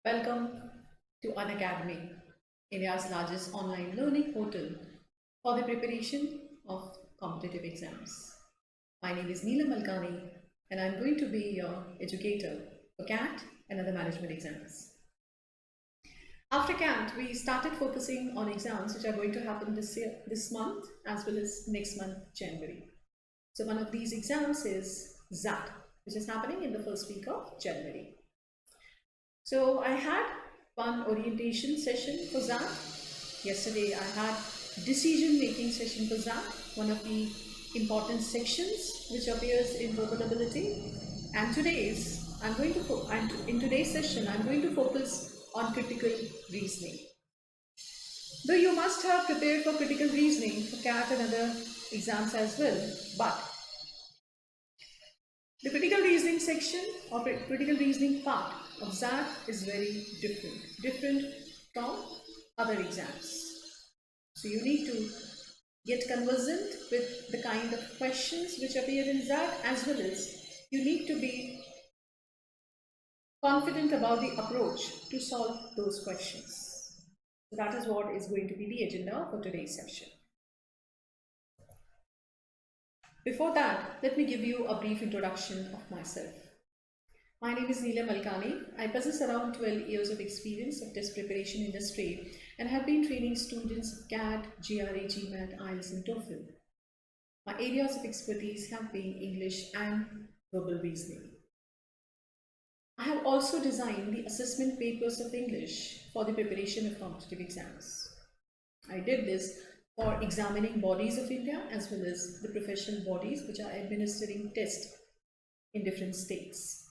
Welcome to Unacademy, India's largest online learning portal for the preparation of competitive exams. My name is Neela Malkani and I'm going to be your educator for CAT and other management exams. After CAT, we started focusing on exams which are going to happen this month as well as next month, January. So one of these exams is XAT, which is happening in the first week of January. So I had one orientation session for XAT. Yesterday I had decision making session for XAT, one of the important sections which appears in vocabulary. And in today's session I'm going to focus on critical reasoning. Though you must have prepared for critical reasoning for CAT and other exams as well, but the critical reasoning section or critical reasoning part of XAT is very different from other exams. So you need to get conversant with the kind of questions which appear in XAT, as well as you need to be confident about the approach to solve those questions. So that is what is going to be the agenda for today's session. Before that, let me give you a brief introduction of myself. My name is Neela Malkani. I possess around 12 years of experience of test preparation industry and have been training students of CAT, GRE, GMAT, IELTS and TOEFL. My areas of expertise have been English and verbal reasoning. I have also designed the assessment papers of English for the preparation of competitive exams. I did this for examining bodies of India as well as the professional bodies which are administering tests in different states.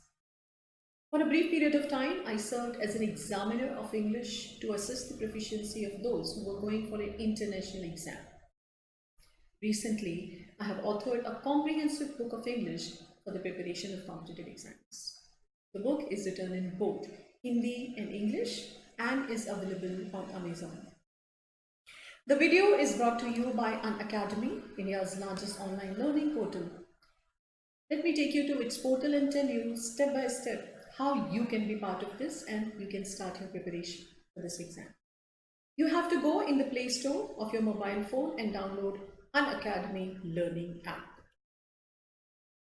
For a brief period of time, I served as an examiner of English to assess the proficiency of those who were going for an international exam. Recently, I have authored a comprehensive book of English for the preparation of competitive exams. The book is written in both Hindi and English and is available on Amazon. The video is brought to you by Unacademy, India's largest online learning portal. Let me take you to its portal and tell you step by step how you can be part of this and you can start your preparation for this exam. You have to go in the Play Store of your mobile phone and download Unacademy Learning app.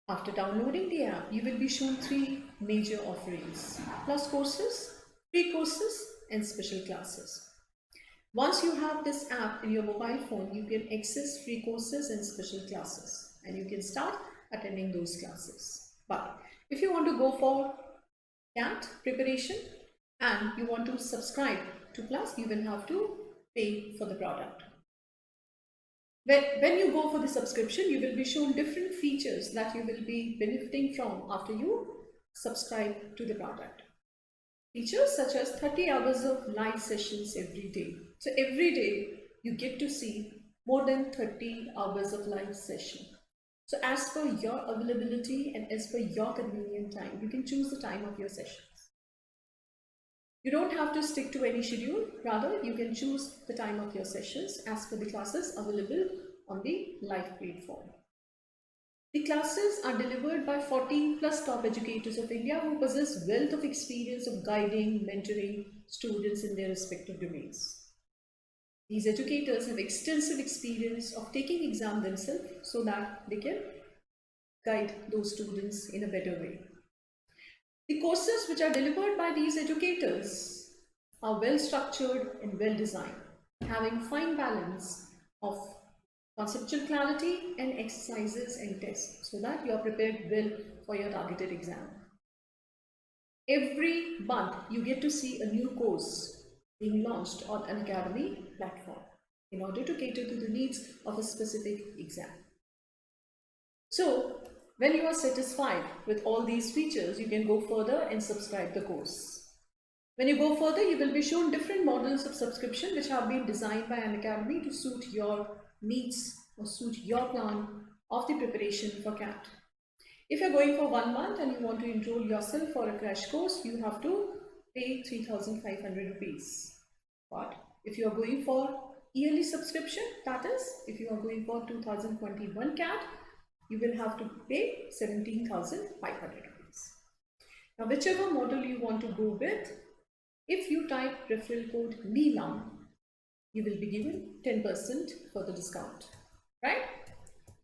After downloading the app, you will be shown three major offerings: plus courses, free courses and special classes. Once you have this app in your mobile phone, you can access free courses and special classes and you can start attending those classes. But if you want to go for CAT preparation and you want to subscribe to Plus, you will have to pay for the product. When you go for the subscription, you will be shown different features that you will be benefiting from after you subscribe to the product. Features such as 30 hours of live sessions every day. So every day you get to see more than 30 hours of live session. So as per your availability and as per your convenient time, you can choose the time of your sessions. You don't have to stick to any schedule, rather you can choose the time of your sessions as per the classes available on the live platform. The classes are delivered by 14 plus top educators of India who possess wealth of experience of guiding, mentoring students in their respective domains. These educators have extensive experience of taking exam themselves so that they can guide those students in a better way. The courses which are delivered by these educators are well structured and well designed, having fine balance of conceptual clarity and exercises and tests so that you are prepared well for your targeted exam. Every month you get to see a new course being launched on Unacademy platform in order to cater to the needs of a specific exam. So when you are satisfied with all these features, you can go further and subscribe the course. When you go further, you will be shown different models of subscription which have been designed by Unacademy to suit your needs or suit your plan of the preparation for CAT. If you're going for 1 month and you want to enroll yourself for a crash course, you have to pay 3,500 rupees. But if you are going for yearly subscription, that is, if you are going for 2021 CAT, you will have to pay 17,500 rupees. Now, whichever model you want to go with, If you type referral code NEELAM, you will be given 10% for the discount, right?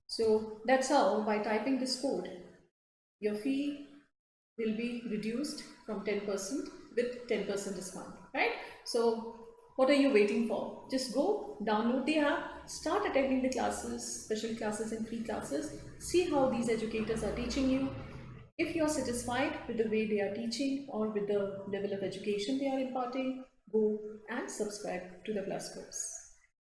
So that's how, by typing this code, your fee will be reduced from 10% with 10% discount, right? So what are you waiting for? Just go download the app, start attending the classes, special classes and free classes, see how these educators are teaching you. If you are satisfied with the way they are teaching or with the level of education they are imparting, go and subscribe to the Plus course.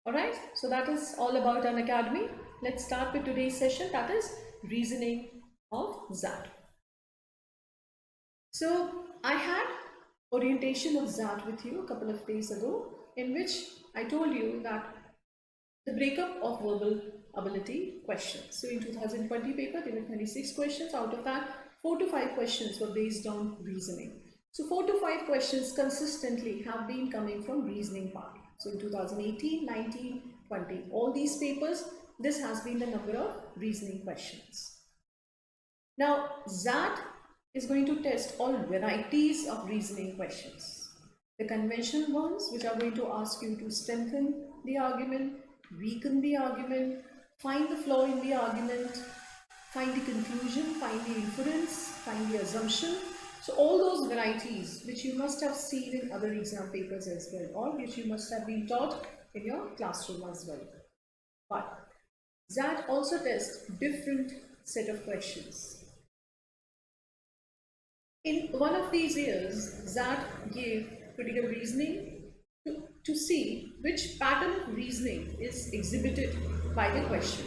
Alright, so that is all about Unacademy. Let's start with today's session, that is reasoning of XAT. So I had orientation of XAT with you a couple of days ago, in which I told you that the breakup of verbal ability questions. So in 2020 paper, there were 26 questions. Out of that, 4 to 5 questions were based on reasoning. So 4 to 5 questions consistently have been coming from reasoning part. So in 2018, 19, 20, all these papers, this has been the number of reasoning questions. Now, XAT is going to test all varieties of reasoning questions. The conventional ones, which are going to ask you to strengthen the argument, weaken the argument, find the flaw in the argument, find the conclusion, find the inference, find the assumption. So all those varieties which you must have seen in other exam papers as well, or which you must have been taught in your classroom as well. But XAT also tests different set of questions. In one of these years, XAT gave critical reasoning to see which pattern of reasoning is exhibited by the question.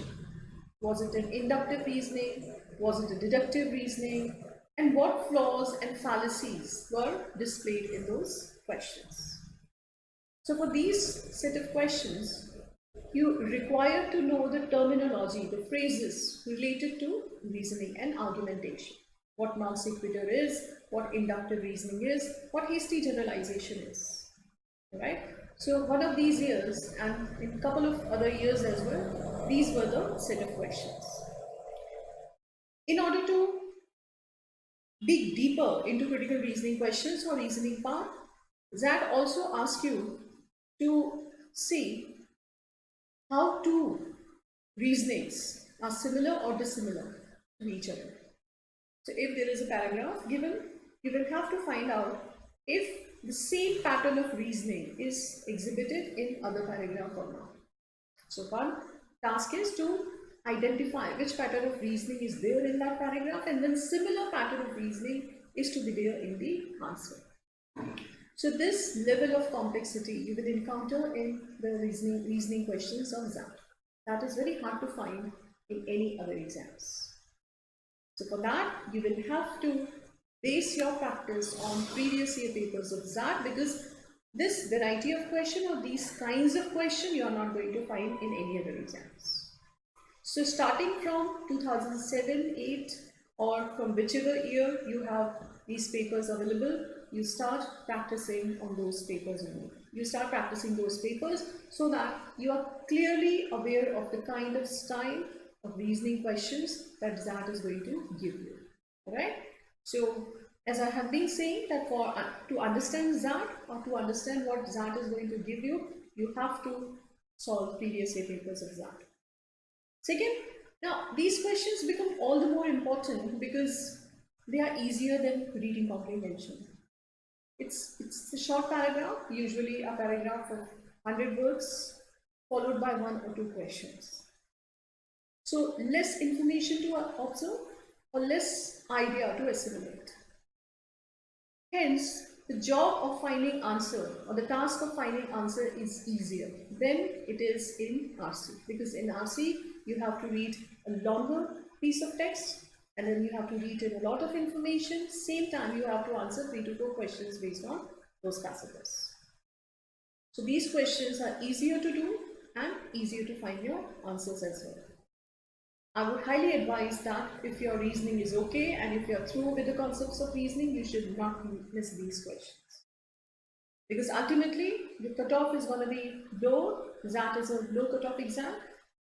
Was it an inductive reasoning? Was it a deductive reasoning? And what flaws and fallacies were displayed in those questions? So for these set of questions, you require to know the terminology, the phrases related to reasoning and argumentation. What non sequitur is, what inductive reasoning is, what hasty generalization is. Right? So one of these years, and in a couple of other years as well, these were the set of questions. In order to dig deeper into critical reasoning questions or reasoning part, XAT also asks you to see how two reasonings are similar or dissimilar to each other. So if there is a paragraph given, you will have to find out if the same pattern of reasoning is exhibited in other paragraph or not. So one task is to identify which pattern of reasoning is there in that paragraph, and then similar pattern of reasoning is to be there in the answer. So this level of complexity you will encounter in the reasoning questions of XAT. That is very hard to find in any other exams. So for that, you will have to base your practice on previous year papers of XAT, because this variety of question or these kinds of question you are not going to find in any other exams. So starting from 2007, 8 or from whichever year you have these papers available, you start practicing on those papers only. You start practicing those papers so that you are clearly aware of the kind of style of reasoning questions that XAT is going to give you. Alright? So as I have been saying, that to understand XAT or to understand what XAT is going to give you, you have to solve previous year papers of XAT. Second, now these questions become all the more important because they are easier than reading comprehension. It's a short paragraph, usually a paragraph of 100 words followed by 1 or 2 questions. So less information to observe or less idea to assimilate. Hence, the job of finding answer or the task of finding answer is easier than it is in RC, because in RC you have to read a longer piece of text and then you have to read in a lot of information. Same time you have to answer 3 to 4 questions based on those passages. So these questions are easier to do and easier to find your answers as well. I would highly advise that if your reasoning is okay and if you're through with the concepts of reasoning, you should not miss these questions. Because ultimately, the cutoff is going to be low. XAT is a low cutoff exam.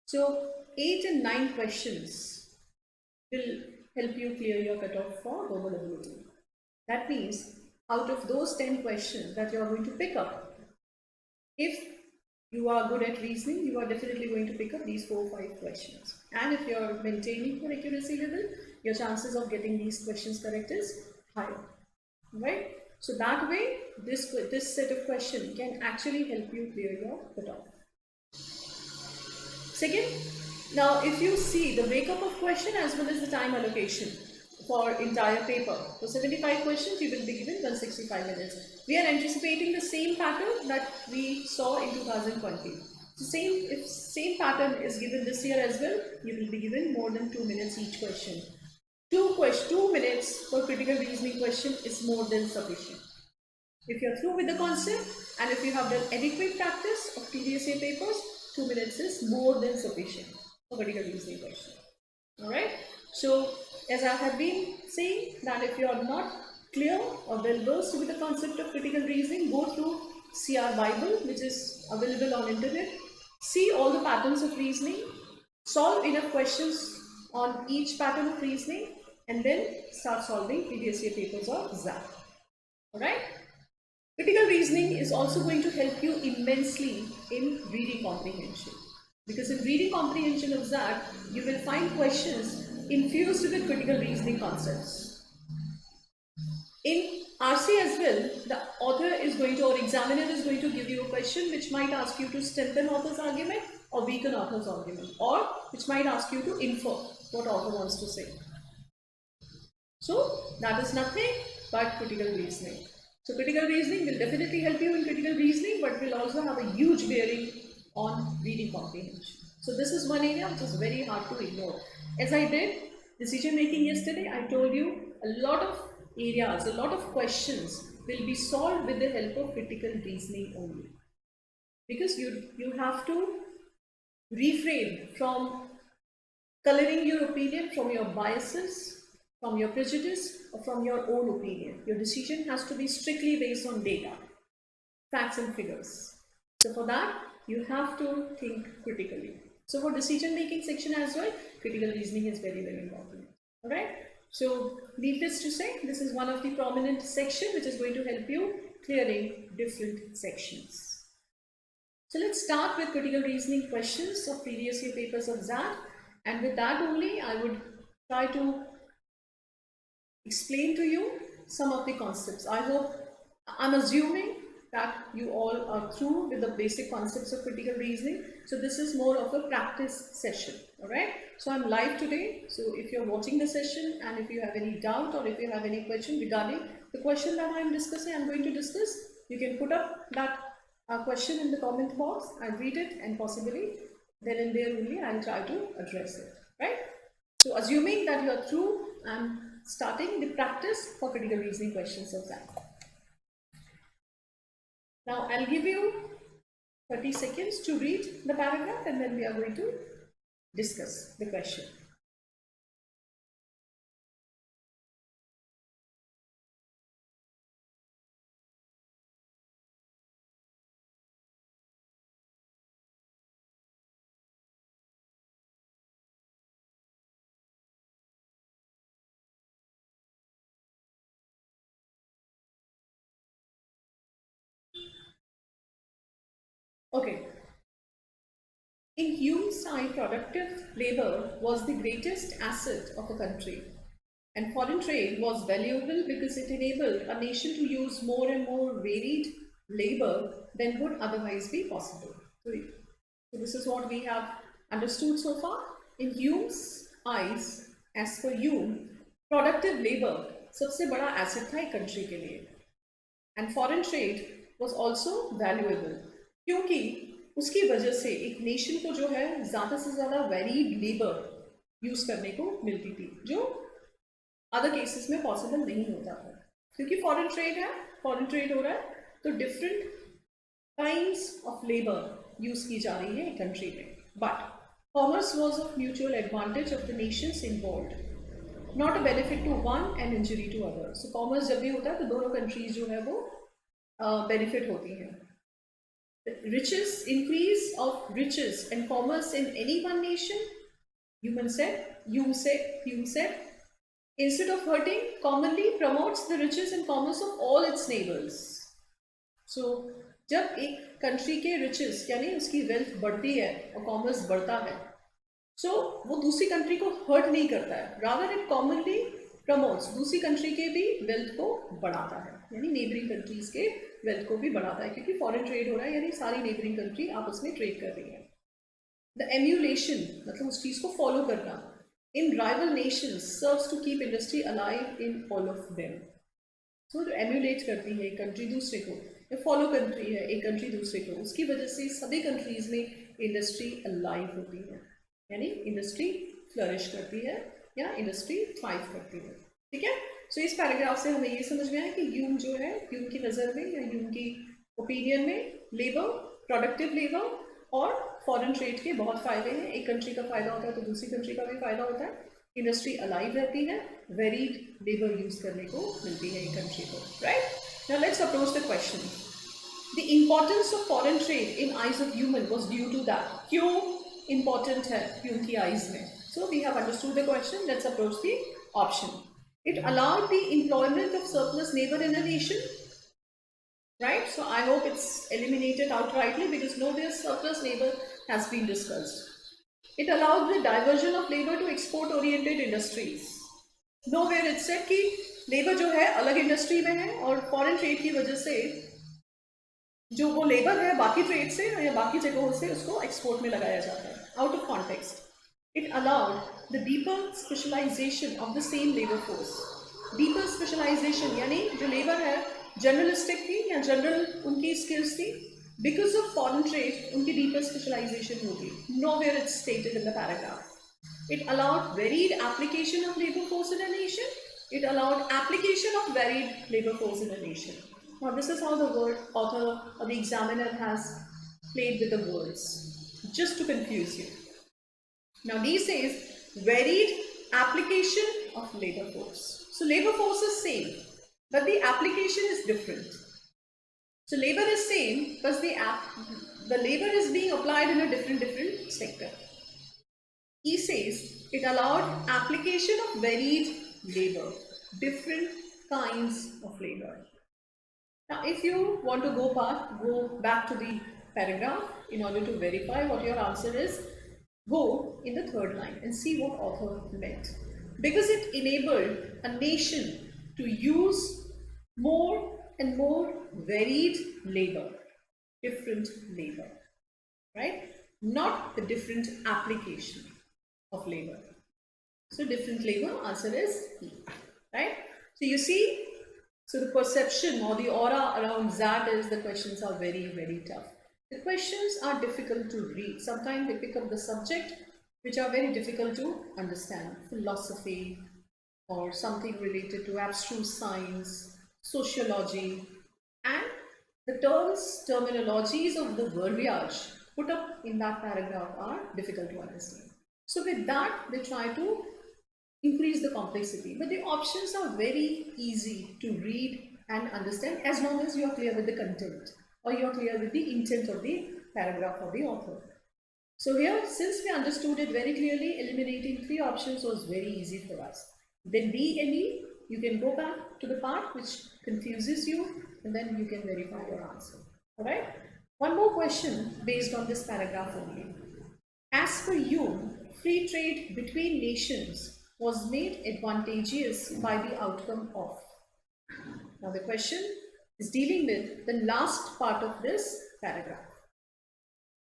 So 8 and 9 questions will help you clear your cutoff for verbal ability. That means out of those 10 questions that you are going to pick up, if you are good at reasoning, you are definitely going to pick up these 4 or 5 questions. And if you're maintaining your accuracy level, your chances of getting these questions correct is higher, right? So that way, this set of questions can actually help you clear your cutoff. Second, now if you see the breakup of question as well as the time allocation for entire paper, for 75 questions you will be given 165 minutes. We are anticipating the same pattern that we saw in 2020. So if same pattern is given this year as well, you will be given more than 2 minutes each question. 2 minutes for critical reasoning question is more than sufficient. If you're through with the concept and if you have done adequate practice of previous year papers, 2 minutes is more than sufficient for critical reasoning question. Alright, so as I have been saying, that if you are not clear or well versed with the concept of critical reasoning, go through CR Bible, which is available on internet. See all the patterns of reasoning, solve enough questions on each pattern of reasoning, and then start solving previous year papers of ZAT. Alright. Critical reasoning is also going to help you immensely in reading comprehension. Because in reading comprehension of ZAT, you will find questions infused with critical reasoning concepts. In RC as well, the author is going to, or examiner is going to give you a question which might ask you to strengthen author's argument or weaken author's argument, or which might ask you to infer what author wants to say. So that is nothing but critical reasoning. So critical reasoning will definitely help you in critical reasoning, but will also have a huge bearing on reading comprehension. So this is one area which is very hard to ignore. As I did decision making yesterday, I told you a lot of areas, a lot of questions will be solved with the help of critical reasoning only. Because you have to refrain from coloring your opinion from your biases, from your prejudice, or from your own opinion. Your decision has to be strictly based on data, facts and figures. So for that, you have to think critically. So for decision making section as well, critical reasoning is very, very important. Alright? So needless to say, this is one of the prominent section which is going to help you clearing different sections. So let's start with critical reasoning questions of previous year papers of ZAT. And with that only, I would try to explain to you some of the concepts. I'm assuming that you all are through with the basic concepts of critical reasoning. So this is more of a practice session, all right? So I'm live today. So if you're watching the session and if you have any doubt or if you have any question regarding the question that I'm going to discuss, you can put up that question in the comment box. I'll read it and possibly then and there only I'll try to address it, right? So assuming that you are through, I'm starting the practice for critical reasoning questions of that. Now I'll give you 30 seconds to read the paragraph and then we are going to discuss the question. Okay. In Hume's time, productive labor was the greatest asset of a country, and foreign trade was valuable because it enabled a nation to use more and more varied labor than would otherwise be possible. So this is what we have understood so far. In Hume's eyes, as per Hume, productive labor सबसे बड़ा asset था एक country के लिए, and foreign trade was also valuable क्योंकि उसकी वजह से एक नेशन को जो है ज़्यादा से ज़्यादा वेरीड लेबर यूज़ करने को मिलती थी, जो अदर केसेस में पॉसिबल नहीं होता था, क्योंकि फॉरेन ट्रेड है, फॉरेन ट्रेड हो रहा है, तो different kinds of labour use की जा रही है एक कंट्री में. But commerce was of mutual advantage of the nations involved, not a benefit to one and injury to other. So commerce जब भी होता है तो दोनों कंट्रीज जो है वो बेनिफिट होती हैं. Riches, increase of riches and commerce in any one nation, Hume said, instead of hurting, commonly promotes the riches and commerce of all its neighbors. So जब एक कंट्री के रिचेस यानी उसकी वेल्थ बढ़ती है और कॉमर्स बढ़ता है, सो वो दूसरी कंट्री को हर्ट नहीं करता है, रादर इट कॉमनली प्रमोट्स दूसरी कंट्री के भी वेल्थ को बढ़ाता है, यानी नेबरिंग कंट्रीज के वेल्थ को भी बढ़ाता है, क्योंकि फॉरेन ट्रेड हो रहा है, यानी सारी नेबरिंग कंट्री आपस में ट्रेड कर रही है. द एम्यूलेशन मतलब उस चीज को फॉलो करना in rival nations serves to keep industry alive in all of them. तो जो एम्यूलेट करती है एक कंट्री दूसरे को, या फॉलो कंट्री है एक कंट्री दूसरे को, उसकी वजह से सभी कंट्रीज में इंडस्ट्री अलाइव होती है, यानी इंडस्ट्री फ्लरिश करती है या इंडस्ट्री थ्राइव करती है. ठीक है. सो इस पैराग्राफ से हमें ये समझ में आया कि ह्यूम जो है, ह्यूम की नज़र में या ह्यूम की ओपिनियन में लेबर, प्रोडक्टिव लेबर और फॉरेन ट्रेड के बहुत फ़ायदे हैं. एक कंट्री का फ़ायदा होता है तो दूसरी कंट्री का भी फ़ायदा होता है. इंडस्ट्री अलाइव रहती है, वेरीड लेबर यूज़ करने को मिलती है एक कंट्री को. Right. Now let's approach the question. The importance of foreign trade in eyes of human was due to that. क्यों इम्पोर्टेंट है ह्यूम की आइज में? So we have understood the question. Let's approach the option. It allowed the employment of surplus labor in a nation, right? So I hope it's eliminated outrightly because no, their surplus labor has been discussed. It allowed the diversion of labor to export-oriented industries. Nowhere it said कि labor जो है अलग industry में है और foreign trade की वजह से जो वो labor है बाकी trade से या बाकी जगहों से उसको export में लगाया जाता है. Out of context. It allowed the deeper specialization of the same labor force. Deeper specialization यानी जो labor है generalistic थी या general उनकी skills थी, because of foreign trade उनकी deeper specialization होगी. Nowhere it's stated in the paragraph. It allowed varied application of labor force in a nation. It allowed application of varied labor force in a nation. Now this is how the word author or the examiner has played with the words, just to confuse you. Now D says varied application of labor force. So labor force is same, but the application is different. So labor is same, but the labor is being applied in a different sector. E says it allowed application of varied labor, different kinds of labor. Now if you want to go back to the paragraph in order to verify what your answer is, go in the third line and see what author meant. Because it enabled a nation to use more and more varied labor, different labor, right? Not the different application of labor. So different labor, answer is E, right? So you see, so the perception or the aura around that is the questions are very, very tough. The questions are difficult to read. Sometimes they pick up the subject which are very difficult to understand. Philosophy or something related to abstruse science, sociology, and the terminologies of the verbiage put up in that paragraph are difficult to understand. So with that, they try to increase the complexity. But the options are very easy to read and understand as long as you are clear with the content or you are clear with the intent of the paragraph of the author. So here, since we understood it very clearly, eliminating 3 options was very easy for us. Then D and E, you can go back to the part which confuses you and then you can verify your answer. Alright? One more question based on this paragraph only. As per you, free trade between nations was made advantageous by the outcome of. Now the question is dealing with the last part of this paragraph.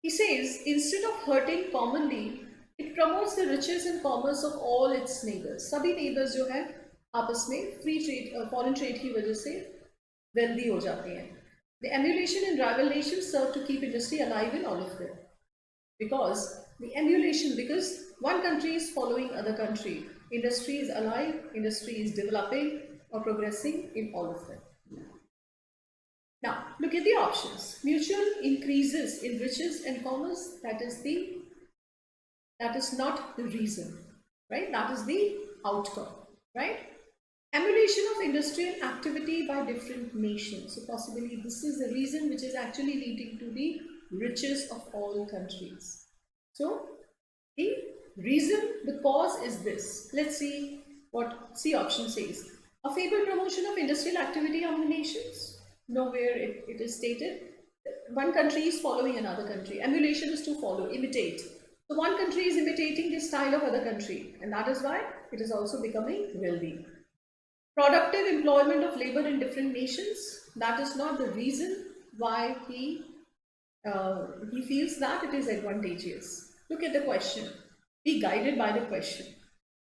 He says, instead of hurting commonly, it promotes the riches and commerce of all its neighbors. सभी neighbors जो है आपस में free trade, foreign trade की वजह से wealthy हो जाते हैं. The emulation in rival nations serve to keep industry alive in all of them. Because one country is following other country, industry is alive, industry is developing or progressing in all of them. Now look at the options. Mutual increases in riches and commerce, that is not the reason, right? That is the outcome, right? Emulation of industrial activity by different nations. So possibly this is the reason which is actually leading to the riches of all countries. So the reason, the cause is this. Let's see What C option says. A fabled promotion of industrial activity among nations. Nowhere it is stated. One country is following another country. Emulation is to follow, imitate. So one country is imitating the style of other country, and that is why it is also becoming wealthy. Productive employment of labor in different nations. That is not the reason why he feels that it is advantageous. Look at the question. Be guided by the question.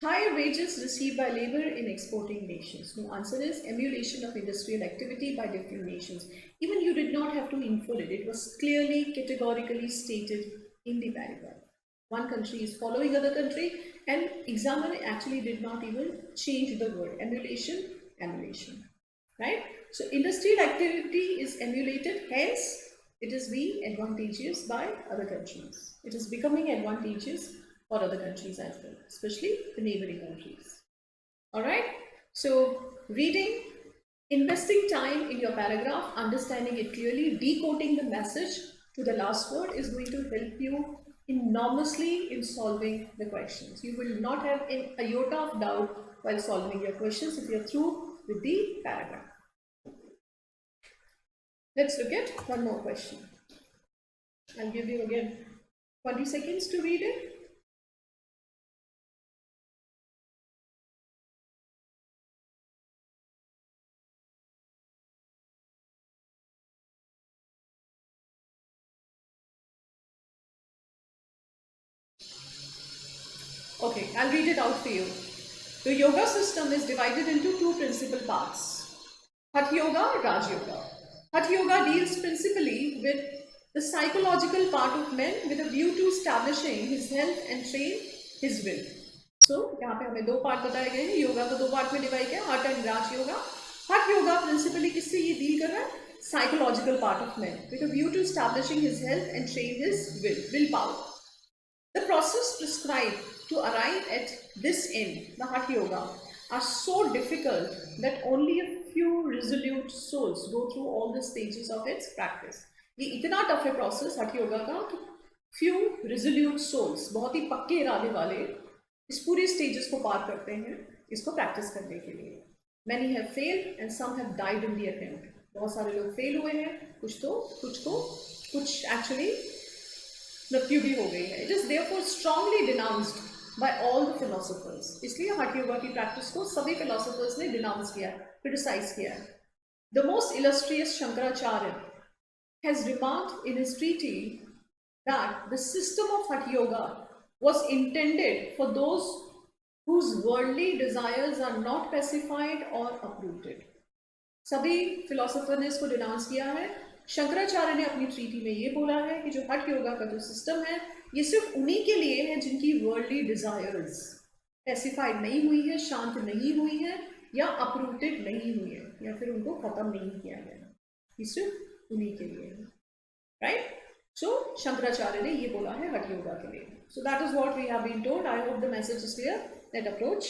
Higher wages received by labor in exporting nations. No, answer is emulation of industrial activity by different nations. Even you did not have to infer it. It was clearly, categorically stated in the paragraph. One country is following other country, and examiner actually did not even change the word. Emulation, emulation. Right? So industrial activity is emulated, hence it is being advantageous by other countries. It is becoming advantageous for other countries as well, especially the neighboring countries. All right. So reading, investing time in your paragraph, understanding it clearly, decoding the message to the last word is going to help you enormously in solving the questions. You will not have an iota of doubt while solving your questions if you're through with the paragraph. Let's look at one more question. I'll give you again 20 seconds to read it. Okay, I'll read it out for you. The yoga system is divided into two principal parts, Hatha Yoga, Raj Yoga. Hatha Yoga deals principally with the psychological part of man with a view to establishing his health and train his will. So, यहाँ पे हमें दो part बताए गए हैं, योगा को दो part में डिवाइड किया, हठ एंड राज योगा. हठ योगा प्रिंसिपली किससे ये डील कर रहा है? Psychological part of man with a view to establishing his health and train his willpower. The process prescribed to arrive at this end, the Hatha Yoga, are so difficult that only a few resolute souls go through all the stages of its practice. ये इतना tough है process हठ योगा का कि few resolute souls, बहुत ही पक्के इरादे वाले इस पूरे स्टेजेस को पार करते हैं इसको प्रैक्टिस करने के लिए. Many have failed and some have died in the attempt. बहुत सारे लोग फेल हुए हैं, कुछ एक्चुअली मृत्यु भी हो गई है. It is therefore strongly denounced by all the philosophers. इसलिए हठ योगा की प्रैक्टिस को सभी philosophers ने denounce किया, criticize किया. The most illustrious Shankaracharya has remarked in his treatise that the system of Hatha Yoga was intended for those whose worldly desires are not pacified or uprooted. सभी philosopher ने इसको denounce किया है. शंकराचार्य ने अपनी treaty में ये बोला है कि जो हठ योगा का जो सिस्टम है ये सिर्फ उन्हीं के लिए है जिनकी वर्ल्डली डिजायर्स पैसिफाइड नहीं हुई है, शांत नहीं हुई है या अपरूटेड नहीं हुई है या फिर उनको खत्म नहीं किया गया. ये सिर्फ उन्हीं के लिए है. राइट? सो शंकराचार्य ने ये बोला है हठ योगा के लिए. So that is what we have been told. I hope the message is clear. Let approach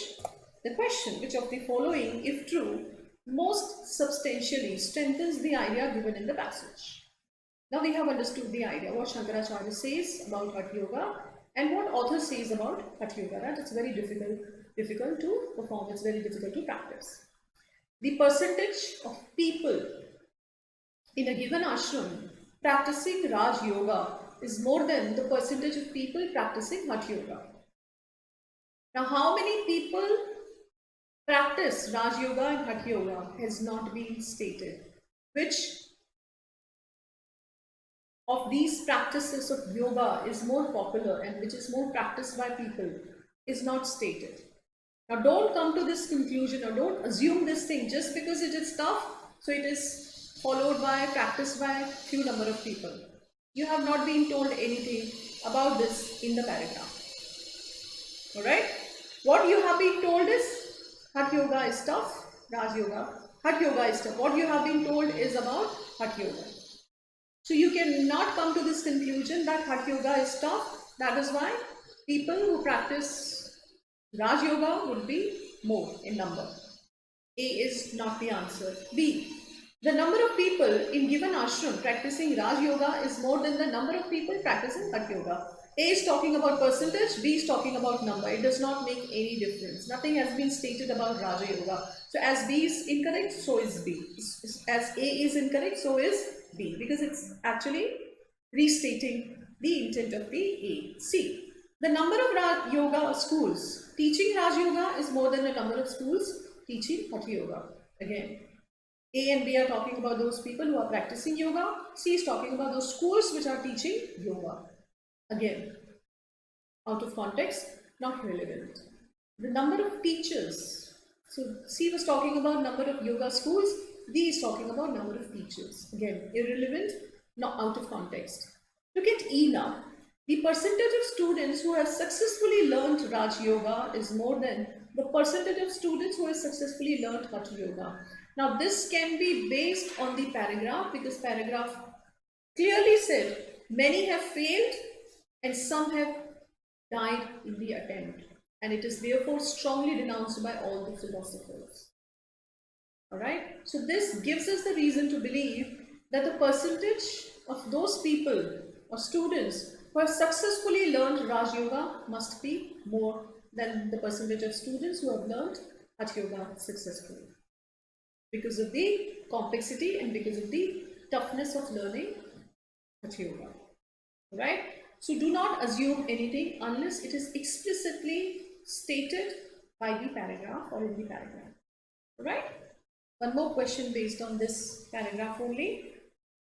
the question. Which of the following if true most substantially strengthens the idea given in the passage? Now we have understood the idea, what Shankaracharya says about Hatha Yoga and what author says about Hatha Yoga, that it's very difficult to perform, it's very difficult to practice. The percentage of people in a given ashram practicing Raj Yoga is more than the percentage of people practicing Hatha Yoga. Now how many people practice Raj Yoga and Hatha Yoga has not been stated. Which of these practices of yoga is more popular and which is more practiced by people is not stated. Now don't come to this conclusion or don't assume this thing just because it is tough, so it is followed by, practiced by few number of people. You have not been told anything about this in the paragraph. Alright? What you have been told is Hatha Yoga is tough, Raj Yoga. Hatha Yoga is tough. What you have been told is about Hatha Yoga. So you cannot come to this conclusion that Hatha Yoga is tough. That is why people who practice Raj Yoga would be more in number. A is not the answer. B, the number of people in given ashram practicing Raj Yoga is more than the number of people practicing Hatha Yoga. A is talking about percentage, B is talking about number. It does not make any difference. Nothing has been stated about Raja Yoga. So as B is incorrect, so is B. As A is incorrect, so is B, because it's actually restating the intent of the A. C. The number of Raj Yoga schools teaching Raj Yoga is more than the number of schools teaching Hatha Yoga. Again, A and B are talking about those people who are practicing yoga. C is talking about those schools which are teaching yoga. Again, out of context, not relevant. The number of teachers. So C was talking about number of yoga schools. D is talking about number of teachers. Again, irrelevant, not out of context. Look at E now. The percentage of students who have successfully learned Raj Yoga is more than the percentage of students who have successfully learned Hatha Yoga. Now this can be based on the paragraph, because paragraph clearly said many have failed and some have died in the attempt, and it is therefore strongly denounced by all the philosophers. Alright, so this gives us the reason to believe that the percentage of those people or students who have successfully learned Raj Yoga must be more than the percentage of students who have learned Hatha Yoga successfully, because of the complexity and because of the toughness of learning Hatha Yoga. Right? So do not assume anything unless it is explicitly stated by the paragraph or in the paragraph. Right? One more question based on this paragraph only.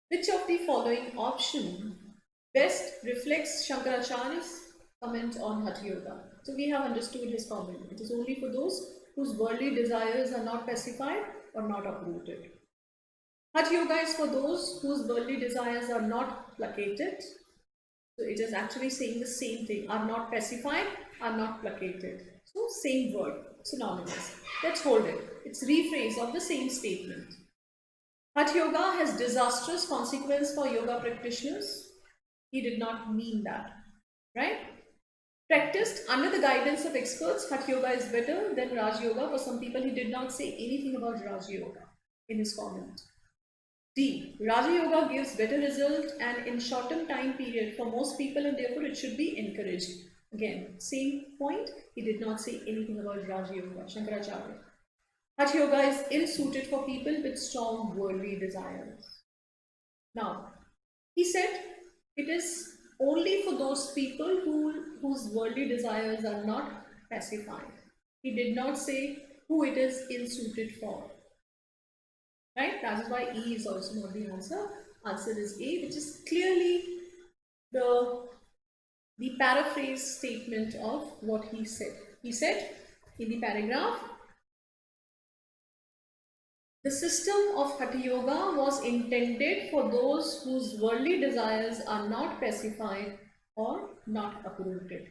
Which of the following option best reflects Shankaracharya's comment on Hatha Yoga? So we have understood his comment. It is only for those whose worldly desires are not pacified or not uprooted. Hatha Yoga is for those whose worldly desires are not placated. So it is actually saying the same thing, are not pacified, are not placated. So same word, synonymous. Let's hold it. It's rephrase of the same statement. Hatha Yoga has disastrous consequence for yoga practitioners. He did not mean that, right? Practiced under the guidance of experts, Hatha Yoga is better than Raj Yoga. For some people, he did not say anything about Raj Yoga in his comment. D. Raja Yoga gives better result and in shortened time period for most people, and therefore it should be encouraged. Again, same point, he did not say anything about Raja Yoga, Shankaracharya. Hatha Yoga is ill-suited for people with strong worldly desires. Now, he said it is only for those people whose worldly desires are not pacified. He did not say who it is ill-suited for. Right? That is why E is also not the answer. Answer is A, which is clearly the paraphrase statement of what he said. He said in the paragraph, the system of Hatha Yoga was intended for those whose worldly desires are not pacified or not uprooted.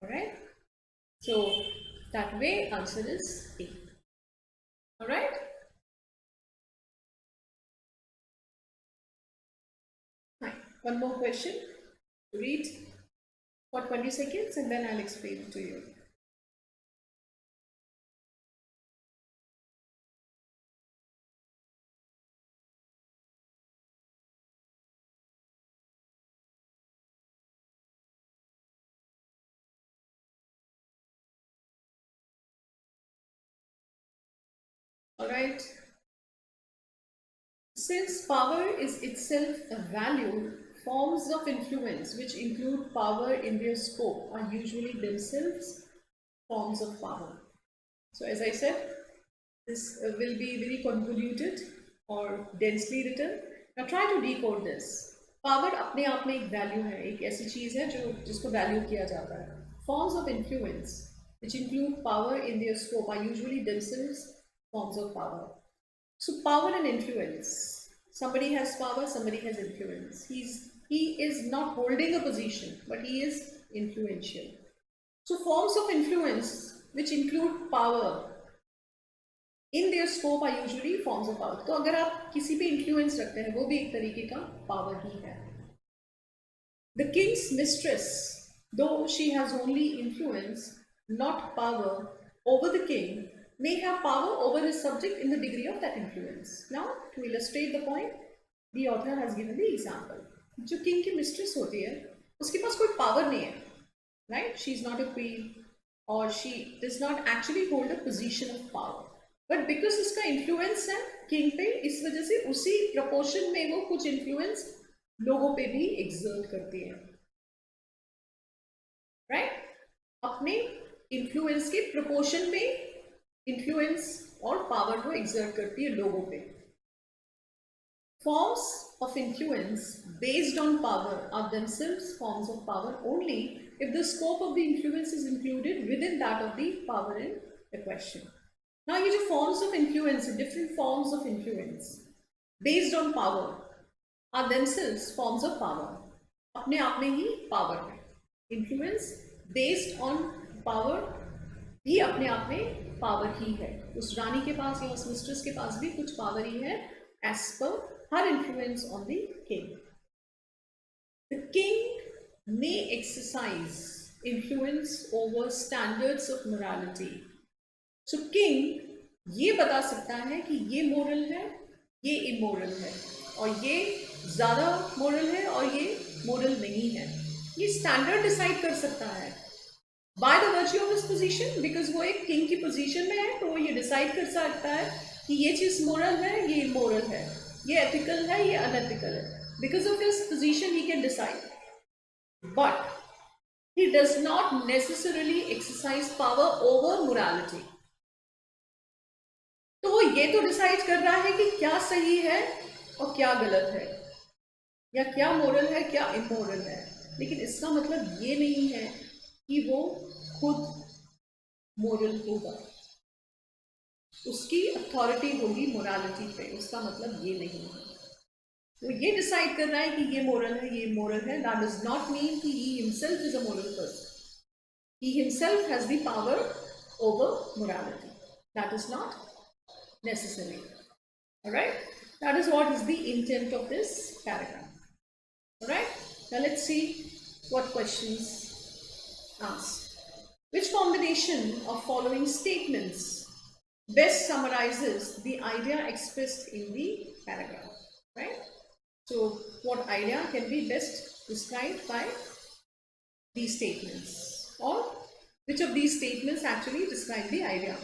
Alright? So that way answer is A. Alright? One more question to read for 20 seconds and then I'll explain it to you. Alright. Since power is itself a value, forms of influence which include power in their scope are usually themselves forms of power. So as I said, this will be very convoluted or densely written. Now try to decode this. Power अपने आप में एक value है, एक ऐसी चीज़ है जो जिसको value किया जाता है. Forms of influence which include power in their scope are usually themselves forms of power. So power and influence. Somebody has power, somebody has influence. He is not holding a position, but he is influential. So forms of influence which include power in their scope are usually forms of power. तो अगर आप किसी पे influence रखते हैं, वो भी एक तरीके का power ही है. The king's mistress, though she has only influence, not power, over the king, may have power over his subject in the degree of that influence. Now, to illustrate the point, the author has given the example. जो king की mistress होती है, उसके पास कोई power नहीं है, right? She is not a queen और she does not actually hold a position of power, but because उसका इन्फ्लुएंस है किंग पे, इस वजह से उसी प्रपोर्शन में वो कुछ इन्फ्लुएंस लोगों पे भी एग्जर्ट करती है, राइट? अपने इन्फ्लुएंस के प्रपोर्शन में इन्फ्लुएंस और पावर वो एग्जर्ट करती है लोगों पे। Forms of influence based on power are themselves forms of power only if the scope of the influence is included within that of the power in the question. Now, ये जो forms of influence, different forms of influence based on power are themselves forms of power. अपने आप में ही power है. Influence based on power भी अपने आप में पावर ही है. उस रानी के पास या उस मिस्ट्रेस के पास भी कुछ पावर ही है as per her influence on the king. The king may exercise influence over standards of morality. So king ये बता सकता है कि ये मोरल है, ये इमोरल है, और ये ज़्यादा मोरल है और ये मोरल नहीं है. ये स्टैंडर्ड डिसाइड कर सकता है by the virtue of his position, because वो एक किंग की पोजीशन में है, तो वो ये डिसाइड कर सकता है कि ये चीज़ मोरल है, ये इमोरल है, ये एथिकल है, ये अनएथिकल है. Because of his position he can decide, but he does not necessarily exercise power over morality. तो वो ये तो डिसाइड कर रहा है कि क्या सही है और क्या गलत है, या क्या मोरल है क्या इमोरल है, लेकिन इसका मतलब ये नहीं है कि वो खुद मोरल होगा, उसकी अथॉरिटी होगी मोरालिटी पे, उसका मतलब ये नहीं है. वो ये डिसाइड कर रहा है कि ये मोरल है, ये इमोरल है. दैट डज नॉट मीन कि he himself is a moral person. He himself has the power over morality. That is not necessary. Alright? That is what is the intent of this paragraph. Alright? Now let's see what questions asked. Which combination of following statements best summarizes the idea expressed in the paragraph? Right? So, what idea can be best described by these statements? Or which of these statements actually describe the idea?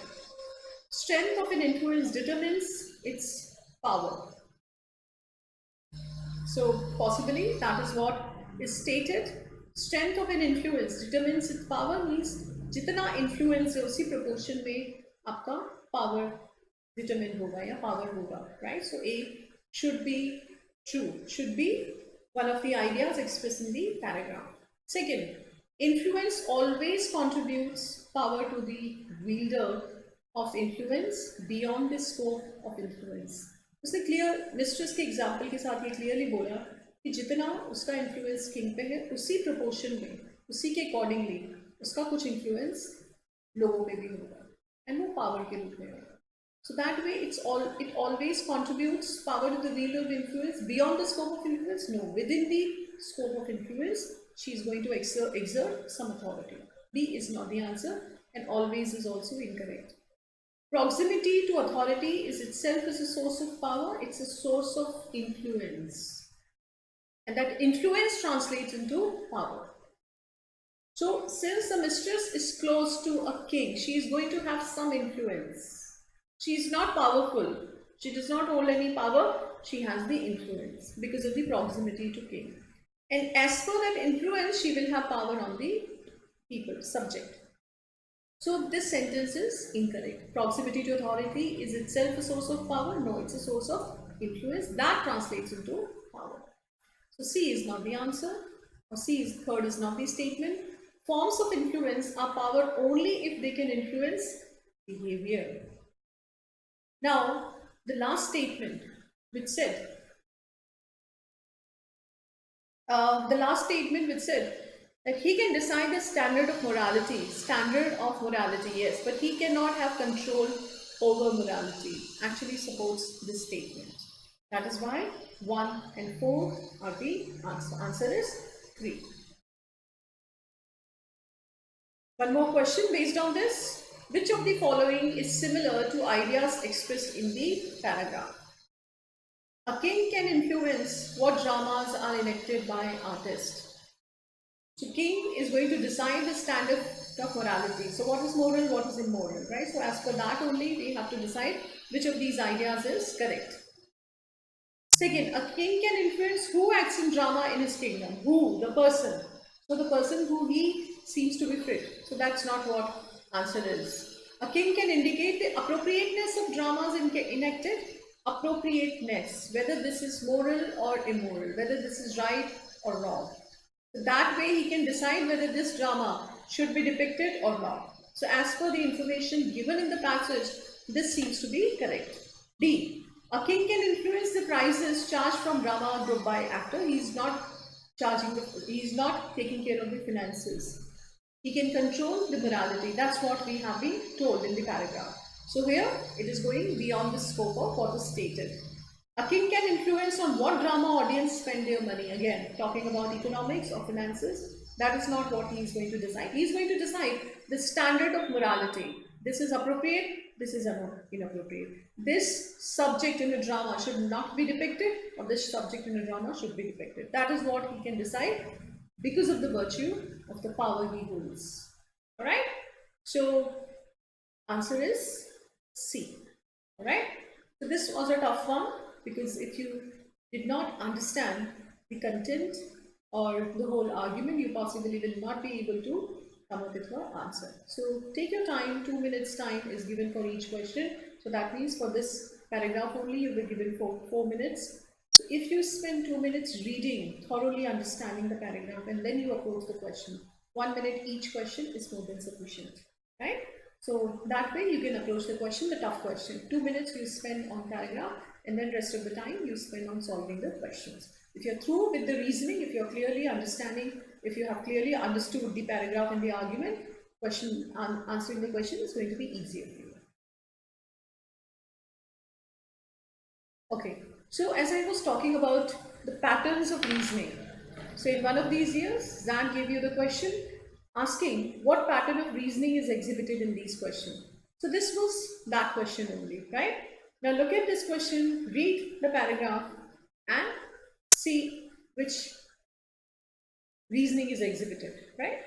Strength of an influence determines its power. So possibly that is what is stated. Strength of an influence determines its power means जितना influence है उसी proportion में आपका power determine होगा या power होगा, right? So A should be true, should be one of the ideas expressed in the paragraph. Second, influence always contributes power to the wielder of influence beyond the scope of influence. उसने clear mistress के example के साथ ये clearly बोला कि जितना उसका influence king पे है उसी प्रोपोर्शन में, उसी के अकॉर्डिंगली उसका कुछ इन्फ्लुएंस लोगों पे भी होगा, एंड वो पावर के रूप में होगा. So that way it always contributes power to the wielder of influence beyond the scope of influence. No, within the scope of influence she is going to exert some authority. B is not the answer, and always is also incorrect. Proximity to authority is itself as a source of power. It's a source of influence, and that influence translates into power. So since the mistress is close to a king, she is going to have some influence. She is not powerful, she does not hold any power, she has the influence because of the proximity to king, and as per that influence she will have power on the people, subject. So this sentence is incorrect. Proximity to authority is itself a source of power. No, it's a source of influence that translates into power. So C is not the answer, or C is third is not the statement. Forms of influence are power only if they can influence behavior. Now the last statement which said that he can decide the standard of morality, yes, but he cannot have control over morality, actually supports this statement. That is why 1 and 4 are the answer. Answer is 3. One more question based on this. Which of the following is similar to ideas expressed in the paragraph? A king can influence what dramas are enacted by artists. So king is going to decide the standard of morality. So what is moral, what is immoral, right? So as per that only we have to decide which of these ideas is correct. Second, a king can influence who acts in drama in his kingdom. Who? The person. So the person who he seems to be fit. So that's not what answer is. A king can indicate the appropriateness of dramas enacted. Appropriateness, whether this is moral or immoral, whether this is right or wrong. So that way he can decide whether this drama should be depicted or not. So as per the information given in the passage, this seems to be correct. D. A king can influence the prices charged from drama group by actor. He is not he is not taking care of the finances. He can control the morality. That's what we have been told in the paragraph. So here it is going beyond the scope of what is stated. A king can influence on what drama audience spend their money. Again, talking about economics or finances, that is not what he is going to decide. He is going to decide the standard of morality. This is appropriate, this is inappropriate. This subject in a drama should not be depicted, or this subject in a drama should be depicted. That is what he can decide because of the virtue of the power he holds. Alright? So, answer is C. Alright? So, this was a tough one because if you did not understand the content or the whole argument, you possibly will not be able to come up with your answer. So take your time, 2 minutes time is given for each question. So that means for this paragraph only you will be given 4 minutes. So if you spend 2 minutes reading, thoroughly understanding the paragraph and then you approach the question, 1 minute each question is more than sufficient, right? So that way you can approach the question, the tough question. 2 minutes you spend on paragraph and then rest of the time you spend on solving the questions. If you're through with the reasoning, if you're clearly understanding, if you have clearly understood the paragraph and the argument, answering the question is going to be easier for you. Okay, so as I was talking about the patterns of reasoning, so in one of these years, Zan gave you the question asking what pattern of reasoning is exhibited in these questions. So this was that question only, right? Now look at this question, read the paragraph and see which reasoning is exhibited, right?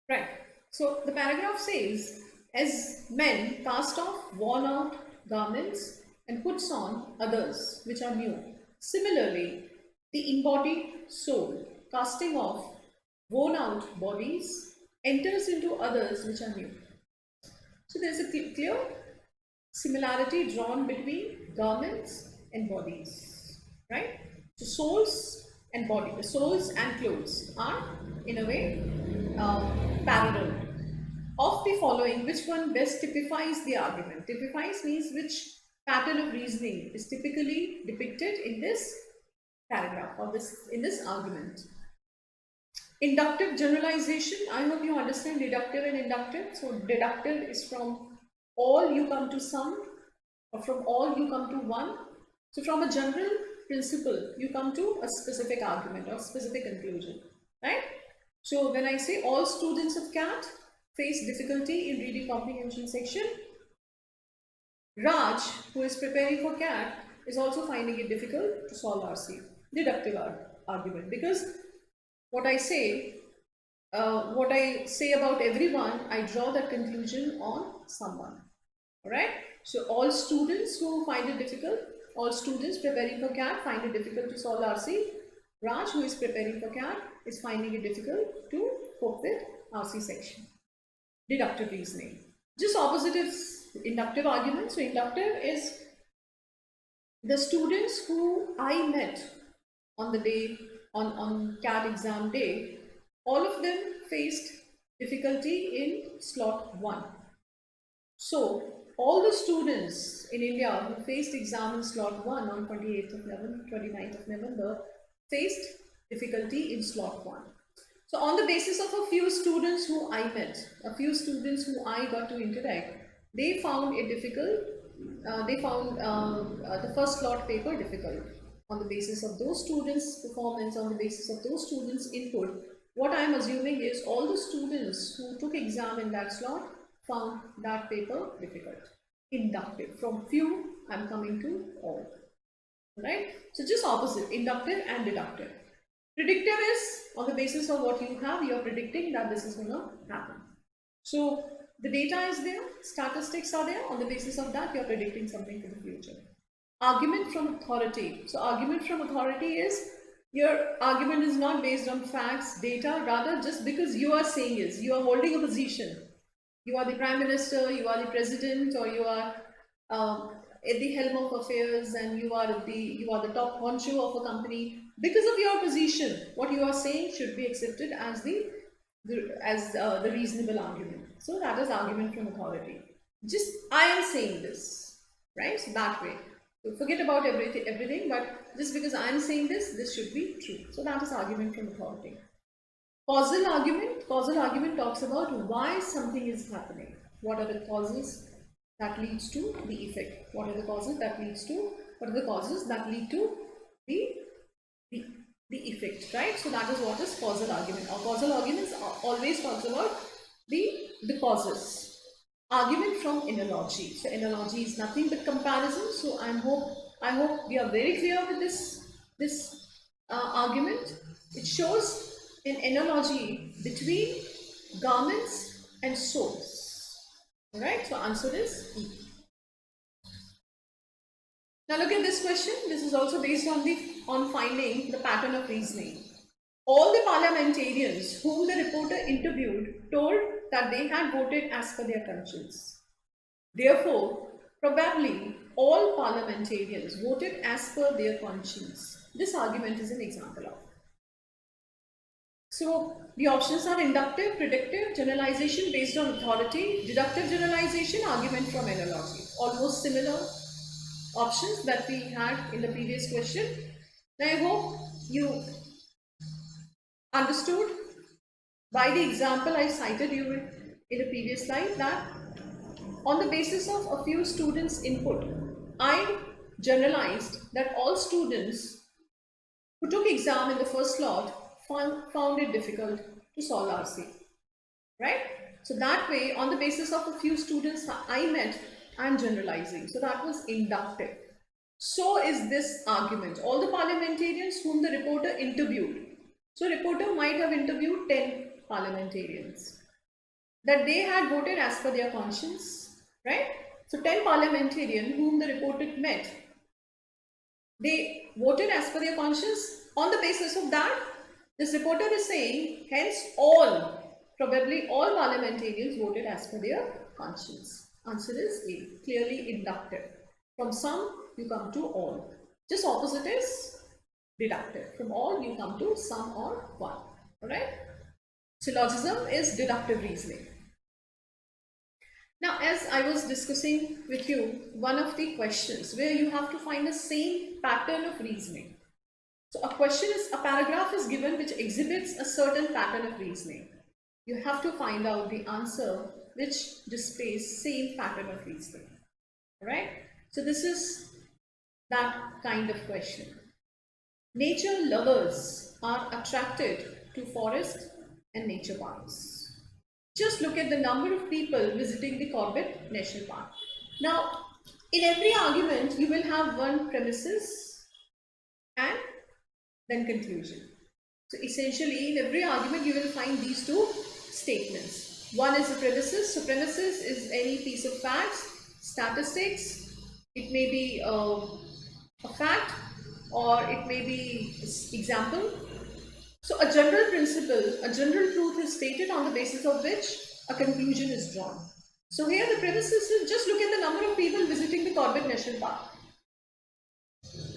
Right. So the paragraph says, as men cast off worn out garments and puts on others which are new. Similarly, the embodied soul, casting off worn out bodies, enters into others which are new. So there is a clear similarity drawn between garments and bodies, right? So souls and clothes are in a way parallel. Of the following, which one best typifies the argument? Typifies means which pattern of reasoning is typically depicted in this paragraph or in this argument. Inductive generalization, I hope you understand deductive and inductive. So deductive is from all you come to some, or from all you come to one. So from a general principle, you come to a specific argument or specific conclusion, right? So when I say all students of CAT face difficulty in reading comprehension section, Raj, who is preparing for CAT, is also finding it difficult to solve RC, deductive argument, because what I say about everyone, I draw that conclusion on someone. Alright, so all students who find it difficult, all students preparing for CAT find it difficult to solve RC. Raj, who is preparing for CAT, is finding it difficult to cope with RC section. Deductive reasoning. Just opposite is inductive argument. So inductive is the students who I met on the day, on CAT exam day, all of them faced difficulty in slot 1. So all the students in India who faced exam in slot 1 on 28th of November, 29th of November faced difficulty in slot 1. So on the basis of a few students who I met, a few students who I got to interact, they found it difficult, they found the first slot paper difficult. on the basis of those students' performance, on the basis of those students' input, what I am assuming is all the students who took exam in that slot found that paper difficult. Inductive. From few, I am coming to all. Right? So just opposite, inductive and deductive. Predictive is on the basis of what you have, you are predicting that this is going to happen. So the data is there, statistics are there, on the basis of that you are predicting something for the future. Argument from authority. So argument from authority is, your argument is not based on facts, data, rather just because you are saying is, you are holding a position. You are the Prime Minister, you are the President, or you are at the helm of affairs, and you are the top honcho of a company. Because of your position, what you are saying should be accepted as the reasonable argument. So that is argument from authority. Just I am saying this, right? So that way. So forget about everything, but just because I am saying this should be true. So that is argument from authority. Causal argument talks about why something is happening. What are the causes that leads to the effect? What are the causes that lead to the effect, right? So that is what is causal argument. Or causal arguments always talks about the causes. Argument from analogy. So analogy is nothing but comparison. So I hope we are very clear with this argument. It shows an analogy between garments and souls. Alright, so answer is E. Now look at this question. This is also based on finding the pattern of reasoning. All the parliamentarians whom the reporter interviewed told that they had voted as per their conscience. Therefore, probably all parliamentarians voted as per their conscience. This argument is an example of. So the options are inductive, predictive, generalization based on authority, deductive generalization, argument from analogy. Almost similar options that we had in the previous question. Now I hope you understood by the example I cited you in the previous slide that on the basis of a few students' input, I generalized that all students who took exam in the first slot found it difficult to solve RC, right? So that way, on the basis of a few students I met, I'm generalizing. So that was inductive. So is this argument. All the parliamentarians whom the reporter interviewed. So reporter might have interviewed 10 parliamentarians. That they had voted as per their conscience, right? So 10 parliamentarians whom the reporter met, they voted as per their conscience. On the basis of that, this reporter is saying, hence probably all parliamentarians voted as per their conscience. Answer is A, clearly inductive. From some, you come to all. Just opposite is deductive. From all, you come to some or one. Alright? Syllogism is deductive reasoning. Now, as I was discussing with you, one of the questions where you have to find the same pattern of reasoning. So a paragraph is given which exhibits a certain pattern of reasoning. You have to find out the answer which displays same pattern of reasoning. Alright? So this is that kind of question. Nature lovers are attracted to forest and nature parks. Just look at the number of people visiting the Corbett National Park. Now, in every argument, you will have one premises and then conclusion. So essentially, in every argument, you will find these two statements. One is a premises. So premises is any piece of facts, statistics. It may be a fact or it may be example. So a general principle, a general truth is stated on the basis of which a conclusion is drawn. So here the premises is just look at the number of people visiting the Corbett National Park.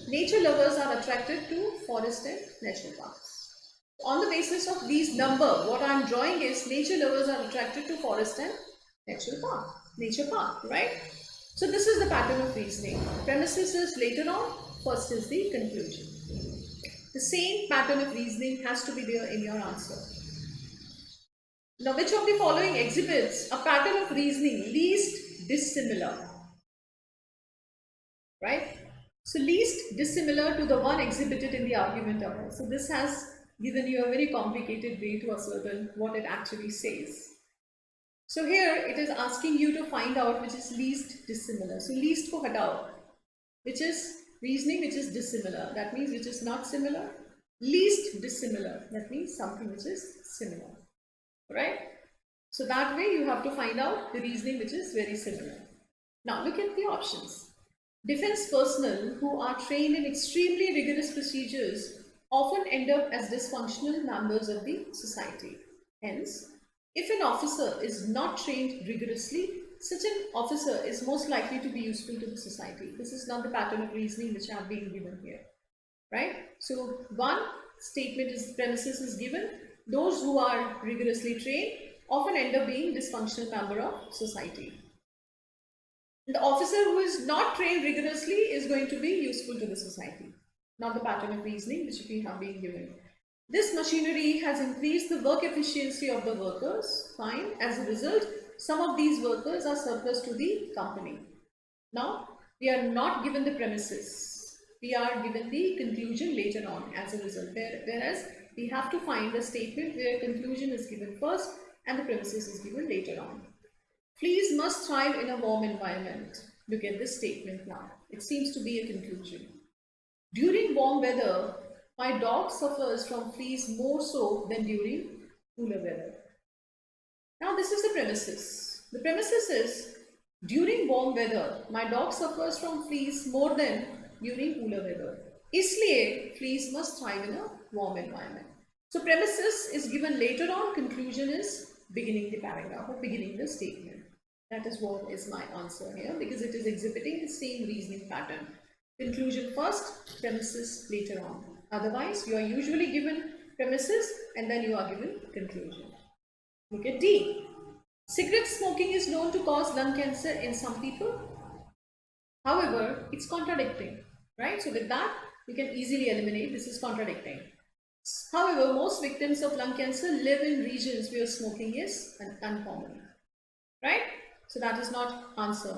Nature lovers are attracted to forest and national parks. On the basis of these number, what I am drawing is nature lovers are attracted to forest and nature park, right? So this is the pattern of reasoning. Premises is later on, first is the conclusion. The same pattern of reasoning has to be there in your answer. Now, which of the following exhibits a pattern of reasoning least dissimilar? Right? So least dissimilar to the one exhibited in the argument above. So this has given you a very complicated way to ascertain what it actually says. So here it is asking you to find out which is least dissimilar. So least ko hatao, which is reasoning which is dissimilar. That means which is not similar. Least dissimilar. That means something which is similar. Right? So that way you have to find out the reasoning which is very similar. Now look at the options. Defense personnel who are trained in extremely rigorous procedures often end up as dysfunctional members of the society. Hence, if an officer is not trained rigorously, such an officer is most likely to be useful to the society. This is not the pattern of reasoning which I have been given here, right? So one statement is premises is given. Those who are rigorously trained often end up being dysfunctional member of society. The officer who is not trained rigorously is going to be useful to the society, not the pattern of reasoning which we have been given. This machinery has increased the work efficiency of the workers. Fine. As a result, some of these workers are surplus to the company. Now, we are not given the premises. We are given the conclusion later on as a result. Whereas, we have to find a statement where conclusion is given first and the premises is given later on. Fleas must thrive in a warm environment. Look at this statement now. It seems to be a conclusion. During warm weather, my dog suffers from fleas more so than during cooler weather. Now this is the premises. The premises is, during warm weather, my dog suffers from fleas more than during cooler weather. इसलिए fleas must thrive in a warm environment. So premises is given later on, conclusion is beginning the paragraph or beginning the statement. That is what is my answer here, because it is exhibiting the same reasoning pattern. Conclusion first, premises later on. Otherwise, you are usually given premises and then you are given conclusion. Look at D. Cigarette smoking is known to cause lung cancer in some people. However, it's contradicting, right? So with that, you can easily eliminate this is contradicting. However, most victims of lung cancer live in regions where smoking is uncommon, right? So that is not answer.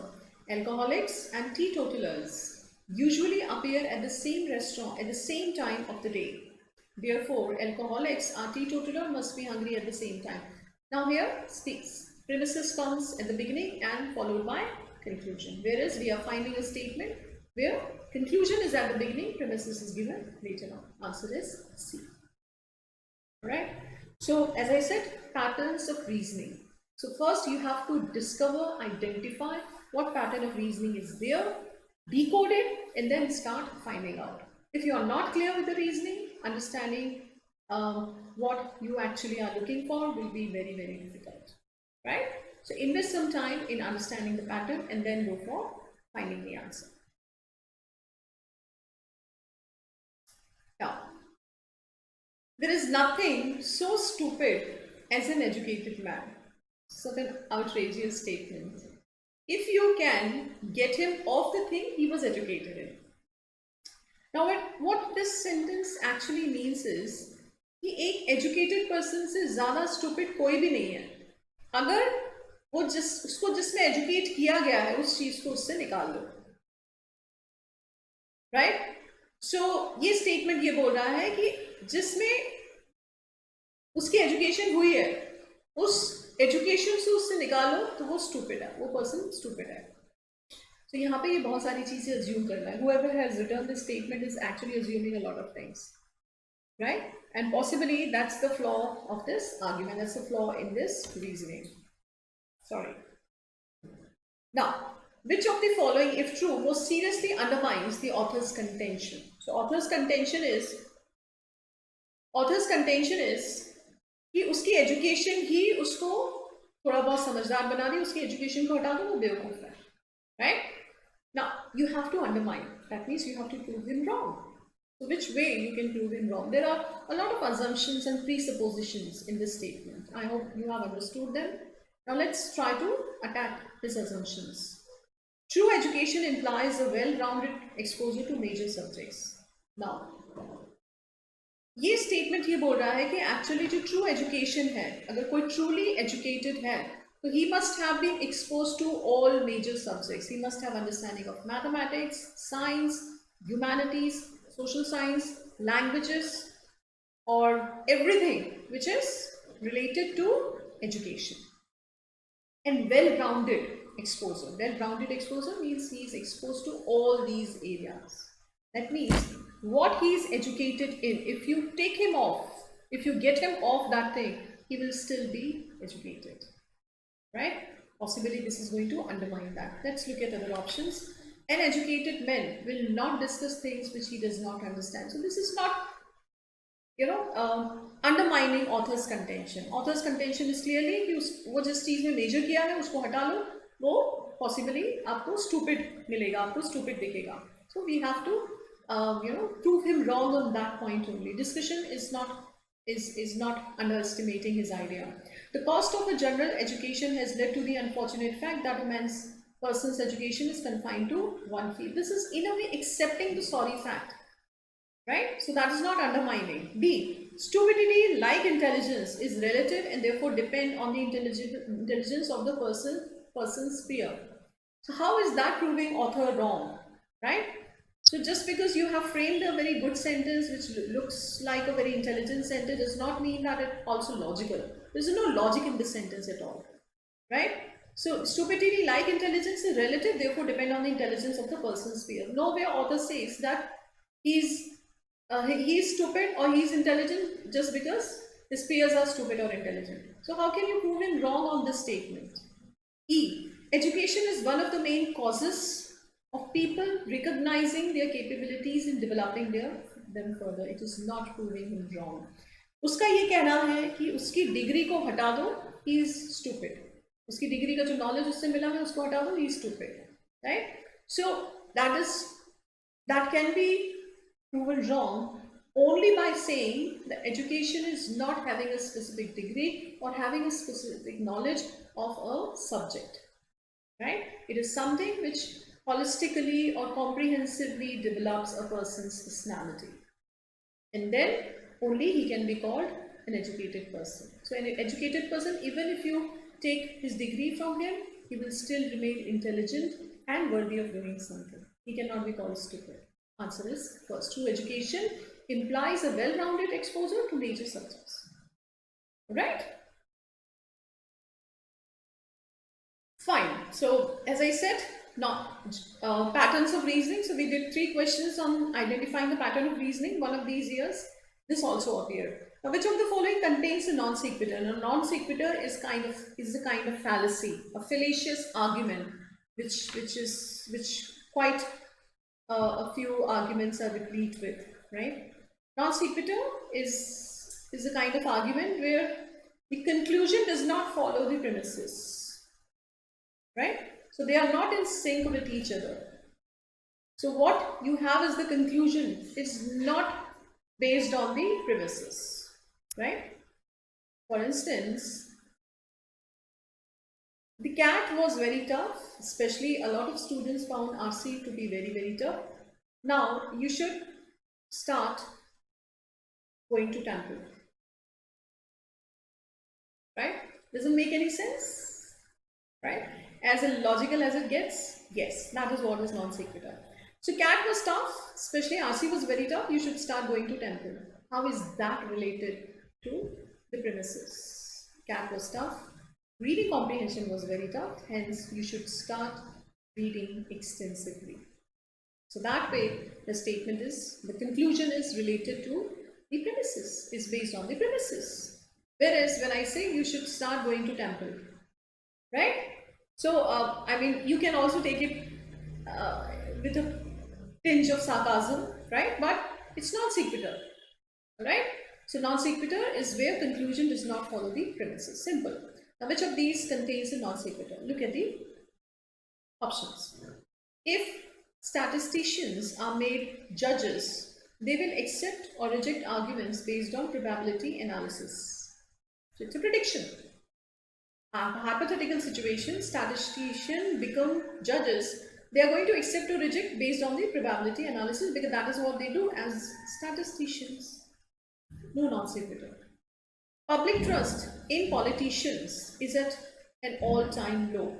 Alcoholics and teetotalers usually appear at the same restaurant at the same time of the day. Therefore, alcoholics or teetotaler must be hungry at the same time. Now here, speaks. Premises comes at the beginning and followed by conclusion. Whereas we are finding a statement where conclusion is at the beginning, premises is given later on. Answer is C. Alright. So as I said, patterns of reasoning. So first you have to discover, identify what pattern of reasoning is there, decode it, and then start finding out. If you are not clear with the reasoning, understanding what you actually are looking for will be very, very difficult, right? So invest some time in understanding the pattern and then go for finding the answer. Now, there is nothing so stupid as an educated man. Such an outrageous statement. If you can get him off the thing he was educated in. Now what this sentence actually means is कि एक educated person से ज़्यादा stupid कोई भी नहीं है. अगर वो उसको जिसमें educate किया गया है उस चीज़ को उससे निकाल दो. Right? So ये statement ये बोल रहा है कि जिसमें उसकी education हुई है उस एजुकेशन से उससे निकालो तो वो स्टूपिड है, वो पर्सन स्टूपिड है. तो यहाँ पे ये बहुत सारी चीजें अज्यूम करना है. Whoever has written this statement is actually assuming a lot of things, right? And possibly that's the flaw of this argument. That's the flaw in this reasoning. Sorry. Now, which of the following, if true, most seriously undermines the author's contention? So, author's contention is कि उसकी education ही उसको थोड़ा बहुत समझदार बना दी, उसकी education को हटा दो वो बेवकूफ है, right? Now you have to undermine. That means you have to prove him wrong. So which way you can prove him wrong? There are a lot of assumptions and presuppositions in this statement. I hope you have understood them. Now let's try to attack his assumptions. True education implies a well-rounded exposure to major subjects. Now ये statement ये बोल रहा है कि actually जो true education है, अगर कोई ट्रूली एजुकेटेड है तो he must have been exposed to all major subjects. He must have understanding of mathematics, science, humanities, social science, languages, or everything which is related to education. And well-rounded exposure. Well-rounded exposure means he is exposed to all these areas. That means what he is educated in, if you take him off, if you get him off that thing, he will still be educated, right? Possibly this is going to undermine that. Let's look at other options. An educated man will not discuss things which he does not understand. So this is not, undermining author's contention. Author's contention is clearly कि वो जिस चीज़ में major किया है उसको हटा लो, वो possibly आपको stupid मिलेगा, आपको stupid दिखेगा. So we have to prove him wrong on that point only. Discussion is not underestimating his idea. The cost of a general education has led to the unfortunate fact that a person's education is confined to one field. This is in a way accepting the sorry fact. Right? So that is not undermining. B. Stupidity, like intelligence, is relative and therefore depend on the intelligence of the person's peer. So how is that proving author wrong? Right? So just because you have framed a very good sentence which looks like a very intelligent sentence does not mean that it's also logical. There is no logic in this sentence at all. Right? So stupidity, like intelligence, is relative, therefore depend on the intelligence of the person's peer. Nowhere author says that he's stupid or he's intelligent just because his peers are stupid or intelligent. So how can you prove him wrong on this statement? E. Education is one of the main causes of people recognizing their capabilities and developing them further. It is not proving him wrong. उसका ये कहना है कि उसकी degree को हटा दो, he is stupid. उसकी डिग्री का जो नॉलेज उससे मिला है उसको हटा दो, he is stupid. Right? So that can be proven wrong only by saying that education is not having a specific degree or having a specific knowledge of a subject, right? It is something which holistically or comprehensively develops a person's personality, and then only he can be called an educated person. So an educated person, even if you take his degree from him, he will still remain intelligent and worthy of doing something. He cannot be called stupid. Answer is first. True education implies a well-rounded exposure to major subjects. Right? Fine. So as I said, now patterns of reasoning. So we did 3 questions on identifying the pattern of reasoning. One of these years, this also appeared. Now, which of the following contains a non sequitur? Now, non sequitur is a kind of fallacy, a fallacious argument, which quite a few arguments are replete with, right? Non sequitur is a kind of argument where the conclusion does not follow the premises, right? So they are not in sync with each other. So what you have as the conclusion is not based on the premises, right? For instance, the cat was very tough, especially a lot of students found RC to be very, very tough. Now you should start going to temple, right? Doesn't make any sense, right? As illogical as it gets, yes, that is what is non sequitur. So cat was tough, especially RC was very tough, you should start going to temple. How is that related to the premises? Cat was tough, reading comprehension was very tough, hence you should start reading extensively. So that way the statement is, the conclusion is related to the premises, is based on the premises. Whereas when I say you should start going to temple, right? So I mean, you can also take it with a tinge of sarcasm, right? But it's non sequitur, right? So non sequitur is where conclusion does not follow the premises. Simple. Now, which of these contains a non sequitur? Look at the options. If statisticians are made judges, they will accept or reject arguments based on probability analysis. So it's a prediction. A hypothetical situation, statisticians become judges. They are going to accept or reject based on the probability analysis because that is what they do as statisticians. No non sequitur. Public trust in politicians is at an all-time low,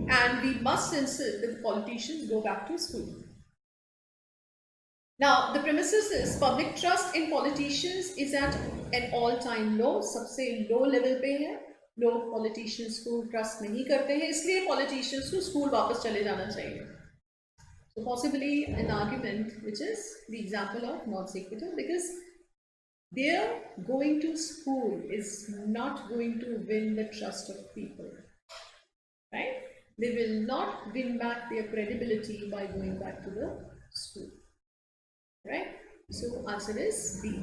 and we must insist that politicians go back to school. Now, the premises is public trust in politicians is at an all-time low. सबसे low level पे है. लोग politicians को trust नहीं करते हैं, इसलिए politicians को school वापस चले जाना चाहिए. So possibly an argument which is the example of non sequitur, because their going to school is not going to win the trust of people, right? They will not win back their credibility by going back to the school, right? So answer is B.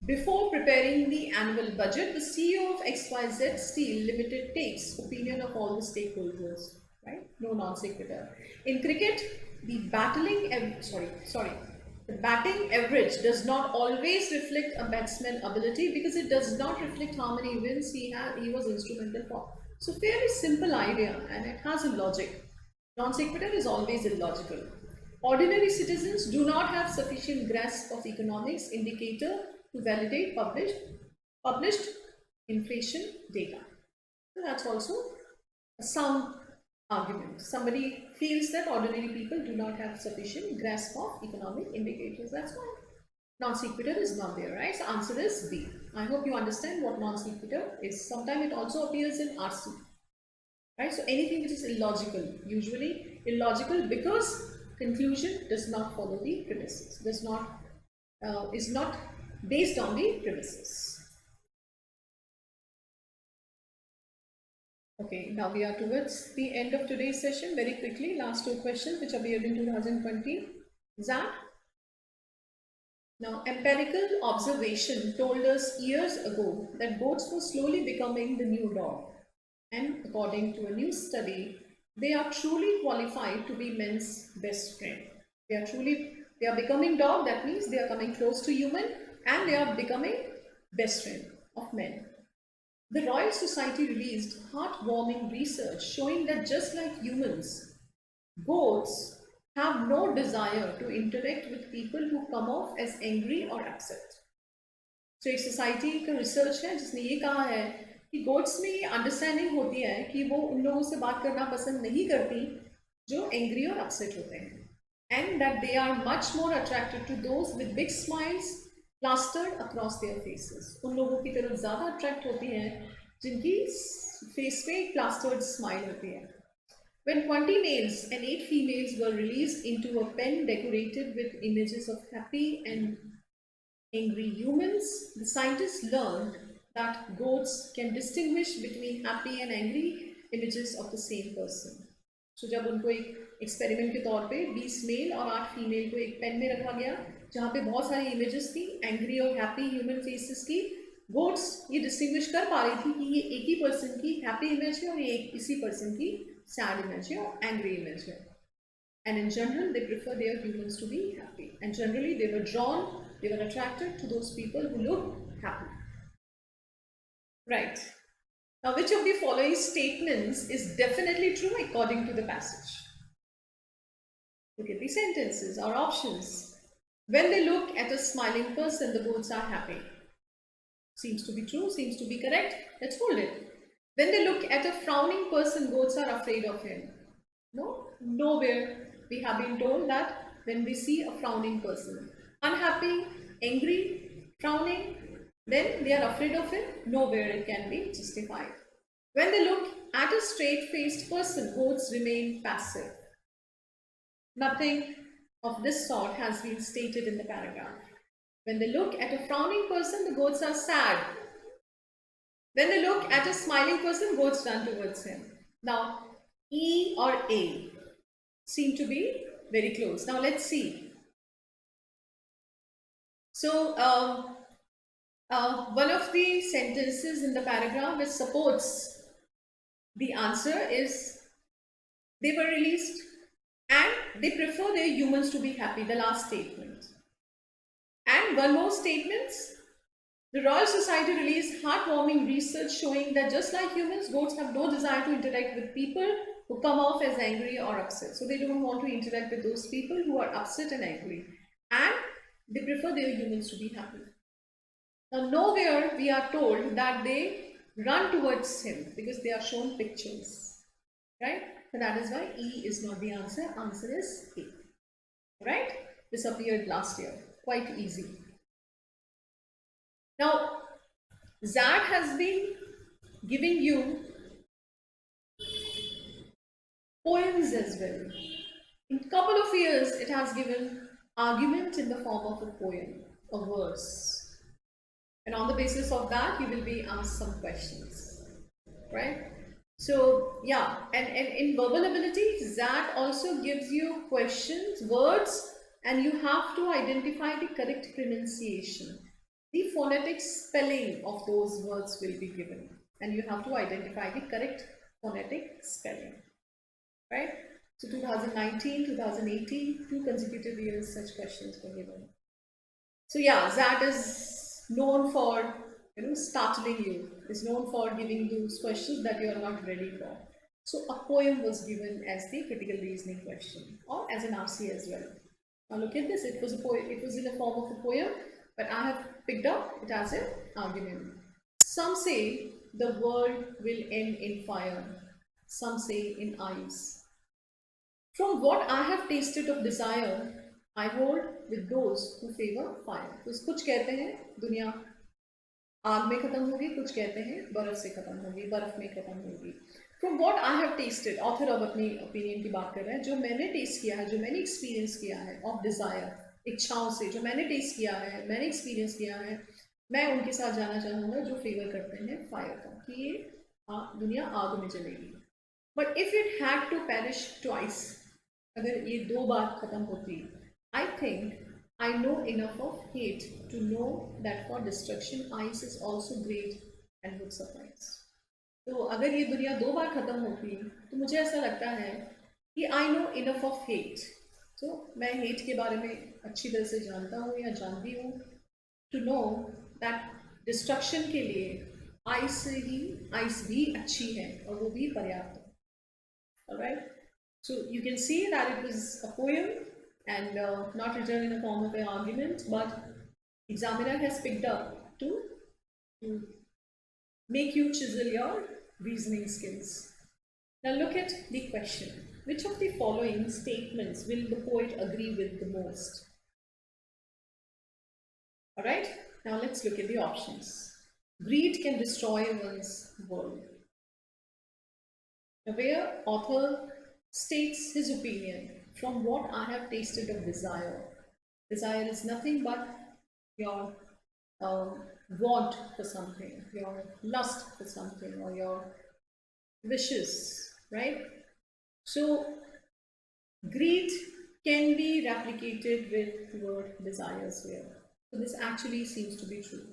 Before preparing the annual budget, the CEO of XYZ Steel Limited takes opinion of all the stakeholders, right? No non sequitur. In cricket, the the batting average does not always reflect a batsman's ability, because it does not reflect how many wins he was instrumental for. So fairly simple idea, and it has a logic. Non sequitur is always illogical. Ordinary citizens do not have sufficient grasp of economics indicator to validate published inflation data. So that's also a sound argument. Somebody feels that ordinary people do not have sufficient grasp of economic indicators. That's why non sequitur is not there, right? So answer is B. I hope you understand what non sequitur is. Sometimes it also appears in RC, right? So anything which is illogical, usually illogical because conclusion does not follow the premises, is not based on the premises. Okay, now we are towards the end of today's session. Very quickly, last two questions which appeared in 2020. Zach? Now, empirical observation told us years ago that goats were slowly becoming the new dog. And according to a new study, they are truly qualified to be men's best friend. They are becoming dog, that means they are coming close to human, and they are becoming best friend of men. The Royal Society released heartwarming research showing that just like humans, goats have no desire to interact with people who come off as angry or upset. So एक society का research है जिसने ये कहा है कि goats में ये अंडरस्टैंडिंग होती है कि वो उन लोगों से बात करना पसंद नहीं करती जो एंग्री और अपसेट होते हैं, and that they are much more attracted to those with big smiles plastered across their faces. उन लोगों की तरफ ज़्यादा अट्रैक्ट होती हैं जिनकी फेस पे एक प्लास्टर्ड स्माइल होती है. When 20 males and 8 females were released into a pen decorated with images of happy and angry humans, the scientists learned that goats can distinguish between happy and angry images of the same person. So जब उनको एक experiment के तौर पे 20 mail और 8 female को एक pen में रखा गया जहाँ पे बहुत सारी इमेजेस थी एंग्री और हैप्पी ह्यूमन फेसेस की, गोट्स ये डिस्टिंग्विश कर पा रही थी कि ये एक ही पर्सन की हैप्पी इमेज है और ये इसी पर्सन की सैड इमेज है और एंग्री इमेज है. And in general, they prefer their humans to be happy. And generally, they were attracted to those people who look happy. Right. Now, which of the following statements is definitely true according to the passage? Look at the sentences or options. When they look at a smiling person, the goats are happy. Seems to be true, seems to be correct. Let's hold it. When they look at a frowning person, goats are afraid of him. No, nowhere we have been told that when we see a frowning person, unhappy, angry, frowning, then they are afraid of him. Nowhere it can be justified. When they look at a straight-faced person, goats remain passive. Nothing of this sort has been stated in the paragraph. When they look at a frowning person, the goats are sad. When they look at a smiling person, goats run towards him. Now, E or A seem to be very close. Now let's see. So one of the sentences in the paragraph which supports the answer is they were released and they prefer their humans to be happy, the last statement. And one more statement, the Royal Society released heartwarming research showing that just like humans, goats have no desire to interact with people who come off as angry or upset. So they don't want to interact with those people who are upset and angry. And they prefer their humans to be happy. Now nowhere we are told that they run towards him because they are shown pictures. Right? So that is why E is not the answer. Answer is A. Right? disappeared last year. Quite easy. Now, Zad has been giving you poems as well. In a couple of years, it has given argument in the form of a poem, a verse. And on the basis of that, you will be asked some questions, right? So yeah, and in verbal ability, Zad also gives you questions, words, and you have to identify the correct pronunciation. The phonetic spelling of those words will be given, and you have to identify the correct phonetic spelling, right? So 2019, 2018, 2 consecutive years such questions were given. So yeah, Zad is known for startling you, is known for giving you questions that you are not ready for. So a poem was given as the critical reasoning question, or as an RC as well. Now look at this, it was a poem, it was in the form of a poem, but I have picked up it as an argument. Some say the world will end in fire, some say in ice. From what I have tasted of desire, I hold with those who favor fire. तो कुछ कहते हैं दुनिया आग में खत्म होगी, कुछ कहते हैं बर्फ से खत्म होगी, बर्फ में खत्म होगी. From what I have tasted, author अब अपनी opinion की बात कर रहे हैं, जो मैंने taste किया है, जो मैंने experience किया है of desire, इच्छाओं से, जो मैंने taste किया है, मैंने experience किया है, मैं उनके साथ जाना चाहूँगा जो favor करते हैं fire का, कि ये दुनिया आग में जलेगी. But if it had to perish twice, अगर ये 2 बार खत्म होती, I think I know enough of hate to know that for destruction ice is also great and would suffice. तो अगर ये दुनिया 2 बार खत्म होती तो मुझे ऐसा लगता है कि I know enough of hate. तो मैं hate के बारे में अच्छी तरह से जानता हूँ या जानती हूँ to know that destruction के लिए ice भी अच्छी है और वो भी पर्याप्त है. Alright? So you can see that it was a poem and not written in a form of an argument, but examiner has picked up to make you chisel your reasoning skills. Now look at the question. Which of the following statements will the poet agree with the most? Alright, now let's look at the options. Greed can destroy one's world. Now where author states his opinion, from what I have tasted of desire. Desire is nothing but your want for something, your lust for something, or your wishes, right? So greed can be replicated with your desires here. So this actually seems to be true.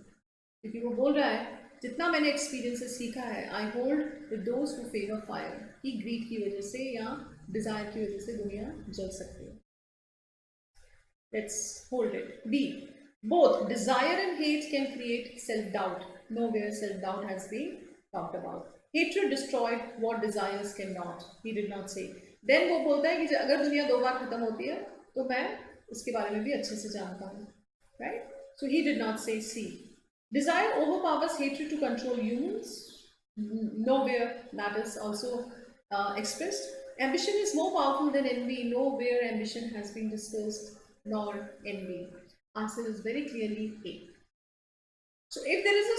क्योंकि वो बोल रहा है जितना मैंने experience से सीखा है, I hold with those who favour fire, कि ग्रीड की वजह से या डिजायर की वजह से दुनिया जल सकती है. Let's hold it. B, both desire and hate can create self-doubt. Nowhere self-doubt has been talked about. Hatred destroyed what desires cannot. He did not say. Then वो बोलता है कि अगर दुनिया 2 बार खत्म होती है तो मैं उसके बारे में भी अच्छे से जानता हूँ, right? So he did not say C. Desire overpowers hatred to control humans. Nowhere that is also expressed. Ambition is more powerful than envy. Nowhere ambition has been discussed, nor envy. Answer is very clearly A. So if there is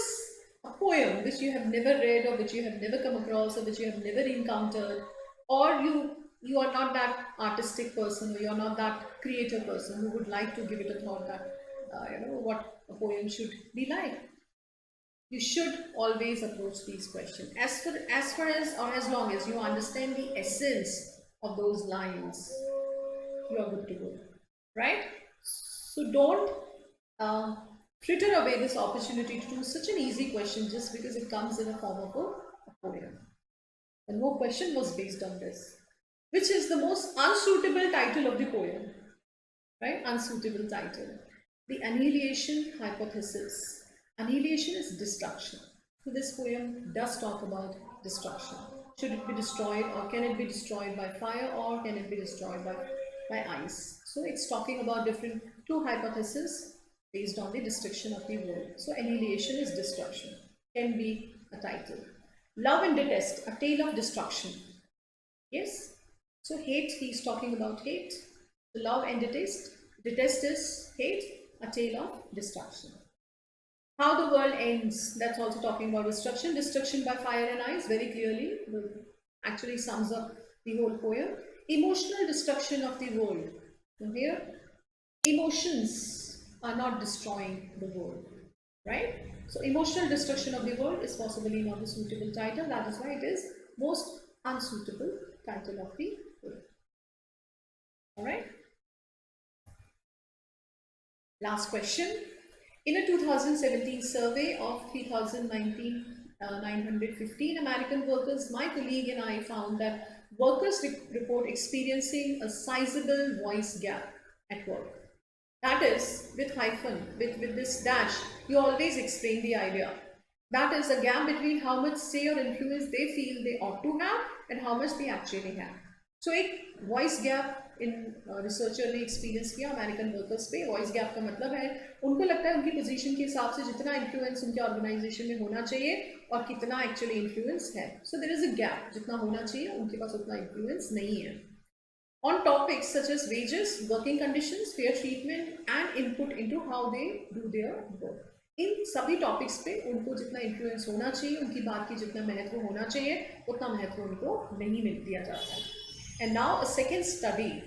a poem which you have never read, or which you have never come across, or which you have never encountered, or you are not that artistic person, or you are not that creative person who would like to give it a thought that what a poem should be like, you should always approach these questions as far as or as long as you understand the essence of those lines. You are good to go, right? So don't fritter away this opportunity to do such an easy question just because it comes in a form of a poem. And no question was based on this. Which is the most unsuitable title of the poem? Right? Unsuitable title. The annihilation hypothesis. Annihilation is destruction. So this poem does talk about destruction. Should it be destroyed, or can it be destroyed by fire, or can it be destroyed by ice? So it's talking about different 2 hypotheses based on the destruction of the world. So annihilation is destruction. Can be a title. Love and detest, a tale of destruction. Yes. So hate, he's talking about hate. Love and detest, Detest is hate, a tale of destruction. How the world ends, that's also talking about destruction. Destruction by fire and ice, very clearly, actually sums up the whole poem. Emotional destruction of the world. So here, emotions are not destroying the world, right? So emotional destruction of the world is possibly not a suitable title. That is why it is most unsuitable title of the poem. All right. Last question. In a 2017 survey of 915 American workers, my colleague and I found that workers report experiencing a sizable voice gap at work. That is, with hyphen, with this dash, you always explain the idea. That is a gap between how much say or influence they feel they ought to have and how much they actually have. So एक voice gap in researcher ने experience किया American workers पे. Voice gap का मतलब है उनको लगता है उनकी पोजीशन के हिसाब से जितना इन्फ्लुएंस उनके ऑर्गेनाइजेशन में होना चाहिए और कितना एक्चुअली इन्फ्लुएंस है. So there is a gap, जितना होना चाहिए उनके पास उतना इन्फ्लुएंस नहीं है. On topics such as wages, working conditions, fair treatment and input into how they do their work. इन सभी टॉपिक्स पे उनको जितना इन्फ्लुएंस होना चाहिए, उनकी बात की जितना महत्व होना चाहिए, उतना महत्व उनको नहीं मिल दिया जाता है. And now a second study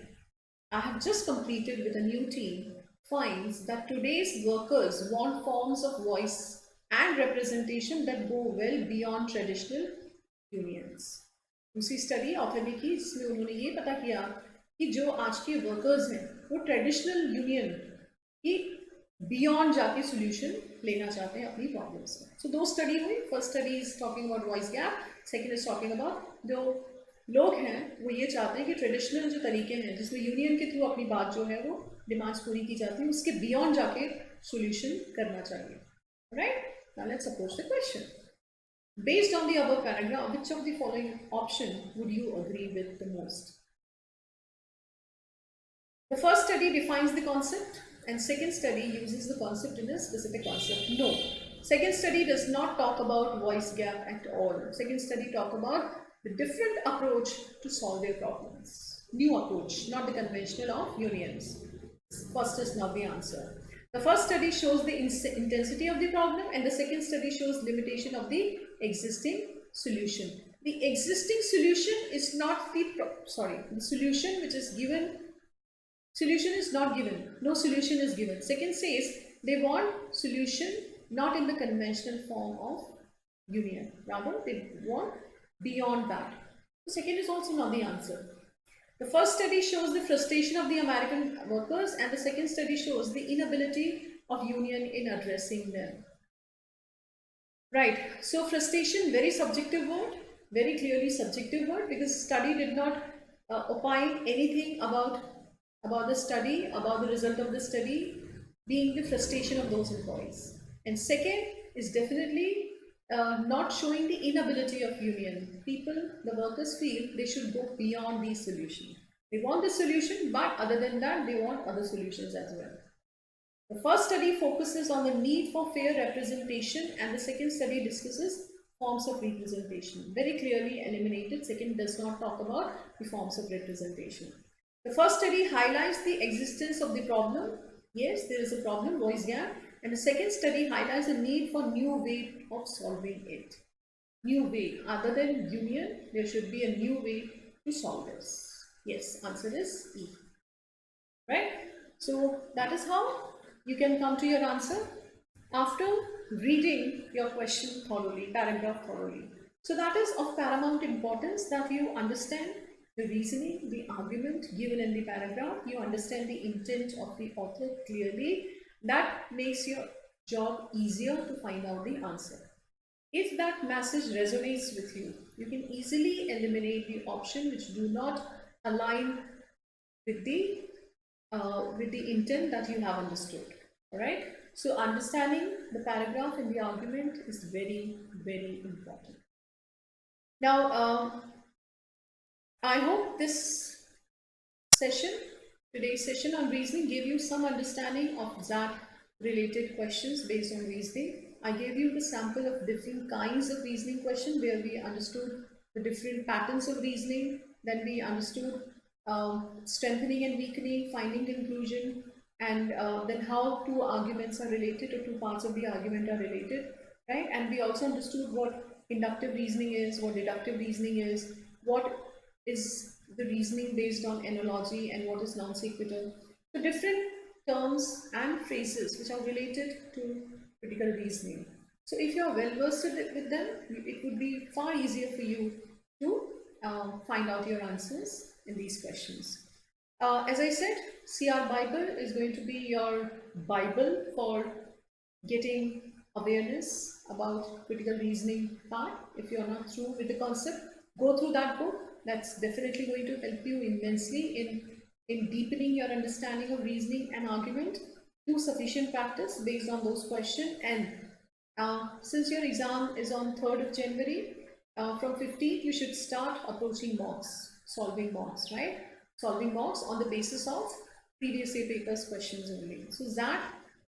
I have just completed with a new team finds that today's workers want forms of voice and representation that go well beyond traditional unions. दूसरी स्टडी ऑथर ने की जिसमें उन्होंने ये पता किया कि जो आज के वर्कर्स हैं वो ट्रेडिशनल यूनियन की बियॉन्ड जाके सोल्यूशन लेना चाहते हैं अपनी प्रॉब्लम्स में. सो दो स्टडी हुई. First study is talking about voice gap, second is talking about जो लोग हैं वो ये चाहते हैं कि ट्रेडिशनल जो तरीके हैं जिसमें यूनियन के थ्रू अपनी बात जो है वो डिमांड्स पूरी की जाती है उसके बियॉन्ड जाके सोल्यूशन करना चाहिए. Right. Now let's approach the question. Based on the above paragraph, which of the following option would you agree with the most? The first study defines the concept and second study uses the concept in a specific concept. No. Second study does not talk about voice gap at all. Second study talk about the different approach to solve their problems. New approach, not the conventional of unions. First is not the answer. The first study shows the intensity of the problem and the second study shows limitation of the existing solution. The existing solution is not the solution which is given. Solution is not given. No solution is given. Second says they want solution not in the conventional form of union. Rather, they want beyond that. The second is also not the answer. The first study shows the frustration of the American workers and the second study shows the inability of union in addressing them. Right. So frustration, very subjective word, very clearly subjective word, because study did not opine anything about the study, about the result of the study being the frustration of those employees. And second is definitely not showing the inability of union. People, the workers feel they should go beyond these solutions. They want the solution, but other than that, they want other solutions as well. The first study focuses on the need for fair representation and the second study discusses forms of representation. Very clearly eliminated. Second does not talk about the forms of representation. The first study highlights the existence of the problem. Yes, there is a problem, voice gap. And the second study highlights the need for new way of solving it. New way. Other than union, there should be a new way to solve this. Yes, answer is E. Right? So that is how you can come to your answer after reading your question thoroughly, paragraph thoroughly. So that is of paramount importance that you understand the reasoning, the argument given in the paragraph, you understand the intent of the author clearly. That makes your job easier to find out the answer. If that message resonates with you, you can easily eliminate the option which do not align with the intent that you have understood. All right. So understanding the paragraph in the argument is very, very important. Now, I hope this session, today's session on reasoning, gave you some understanding of that related questions based on reasoning. I gave you the sample of different kinds of reasoning questions where we understood the different patterns of reasoning. Then we understood strengthening and weakening, finding conclusion, and then how two arguments are related, or two parts of the argument are related, right? And we also understood what inductive reasoning is, what deductive reasoning is, what is the reasoning based on analogy, and what is non sequitur. So different terms and phrases which are related to critical reasoning. So if you are well versed with them, it would be far easier for you to find out your answers in these questions. As I said, CR Bible is going to be your Bible for getting awareness about critical reasoning part. If you're not through with the concept, go through that book. That's definitely going to help you immensely in deepening your understanding of reasoning and argument. Do sufficient practice based on those questions. And since your exam is on 3rd of January, from 15th you should start approaching mocks, solving mocks, right? Solving mocks on the basis of previous year papers questions only. So that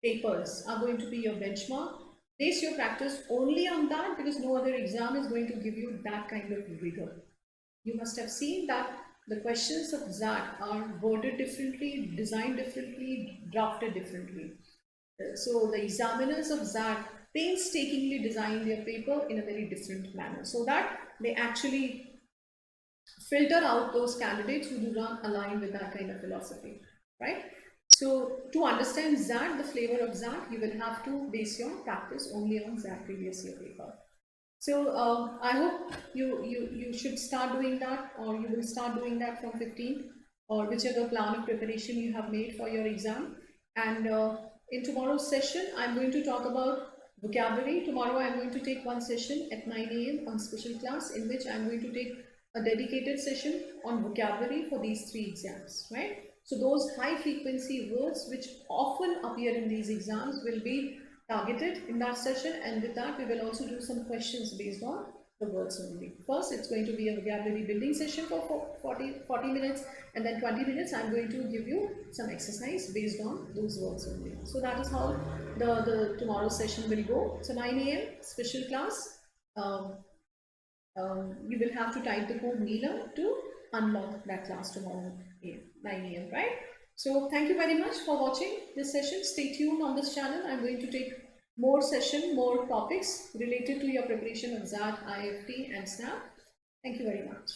papers are going to be your benchmark. Base your practice only on that, because no other exam is going to give you that kind of rigor. You must have seen that the questions of XAT are worded differently, designed differently, drafted differently. So the examiners of XAT painstakingly design their paper in a very different manner, so that they actually filter out those candidates who do not align with that kind of philosophy, right? So to understand XAT, the flavor of XAT, you will have to base your practice only on XAT previous year paper. So I hope you should start doing that, or you will start doing that from 15th, or whichever plan of preparation you have made for your exam. And in tomorrow's session, I'm going to talk about vocabulary. Tomorrow I'm going to take one session at 9 a.m. on special class, in which I'm going to take a dedicated session on vocabulary for these 3 exams, right? So those high frequency words which often appear in these exams will be targeted in that session, and with that we will also do some questions based on the words only. First, it's going to be a vocabulary building session for 40 minutes, and then 20 minutes I'm going to give you some exercise based on those words only. So that is how the tomorrow's session will go. So 9 a.m. special class. You will have to type the code Neelam to unlock that class tomorrow 9 a.m. right? So thank you very much for watching this session. Stay tuned on this channel. I'm going to take more topics related to your preparation of XAT, IFT and SNAP. Thank you very much.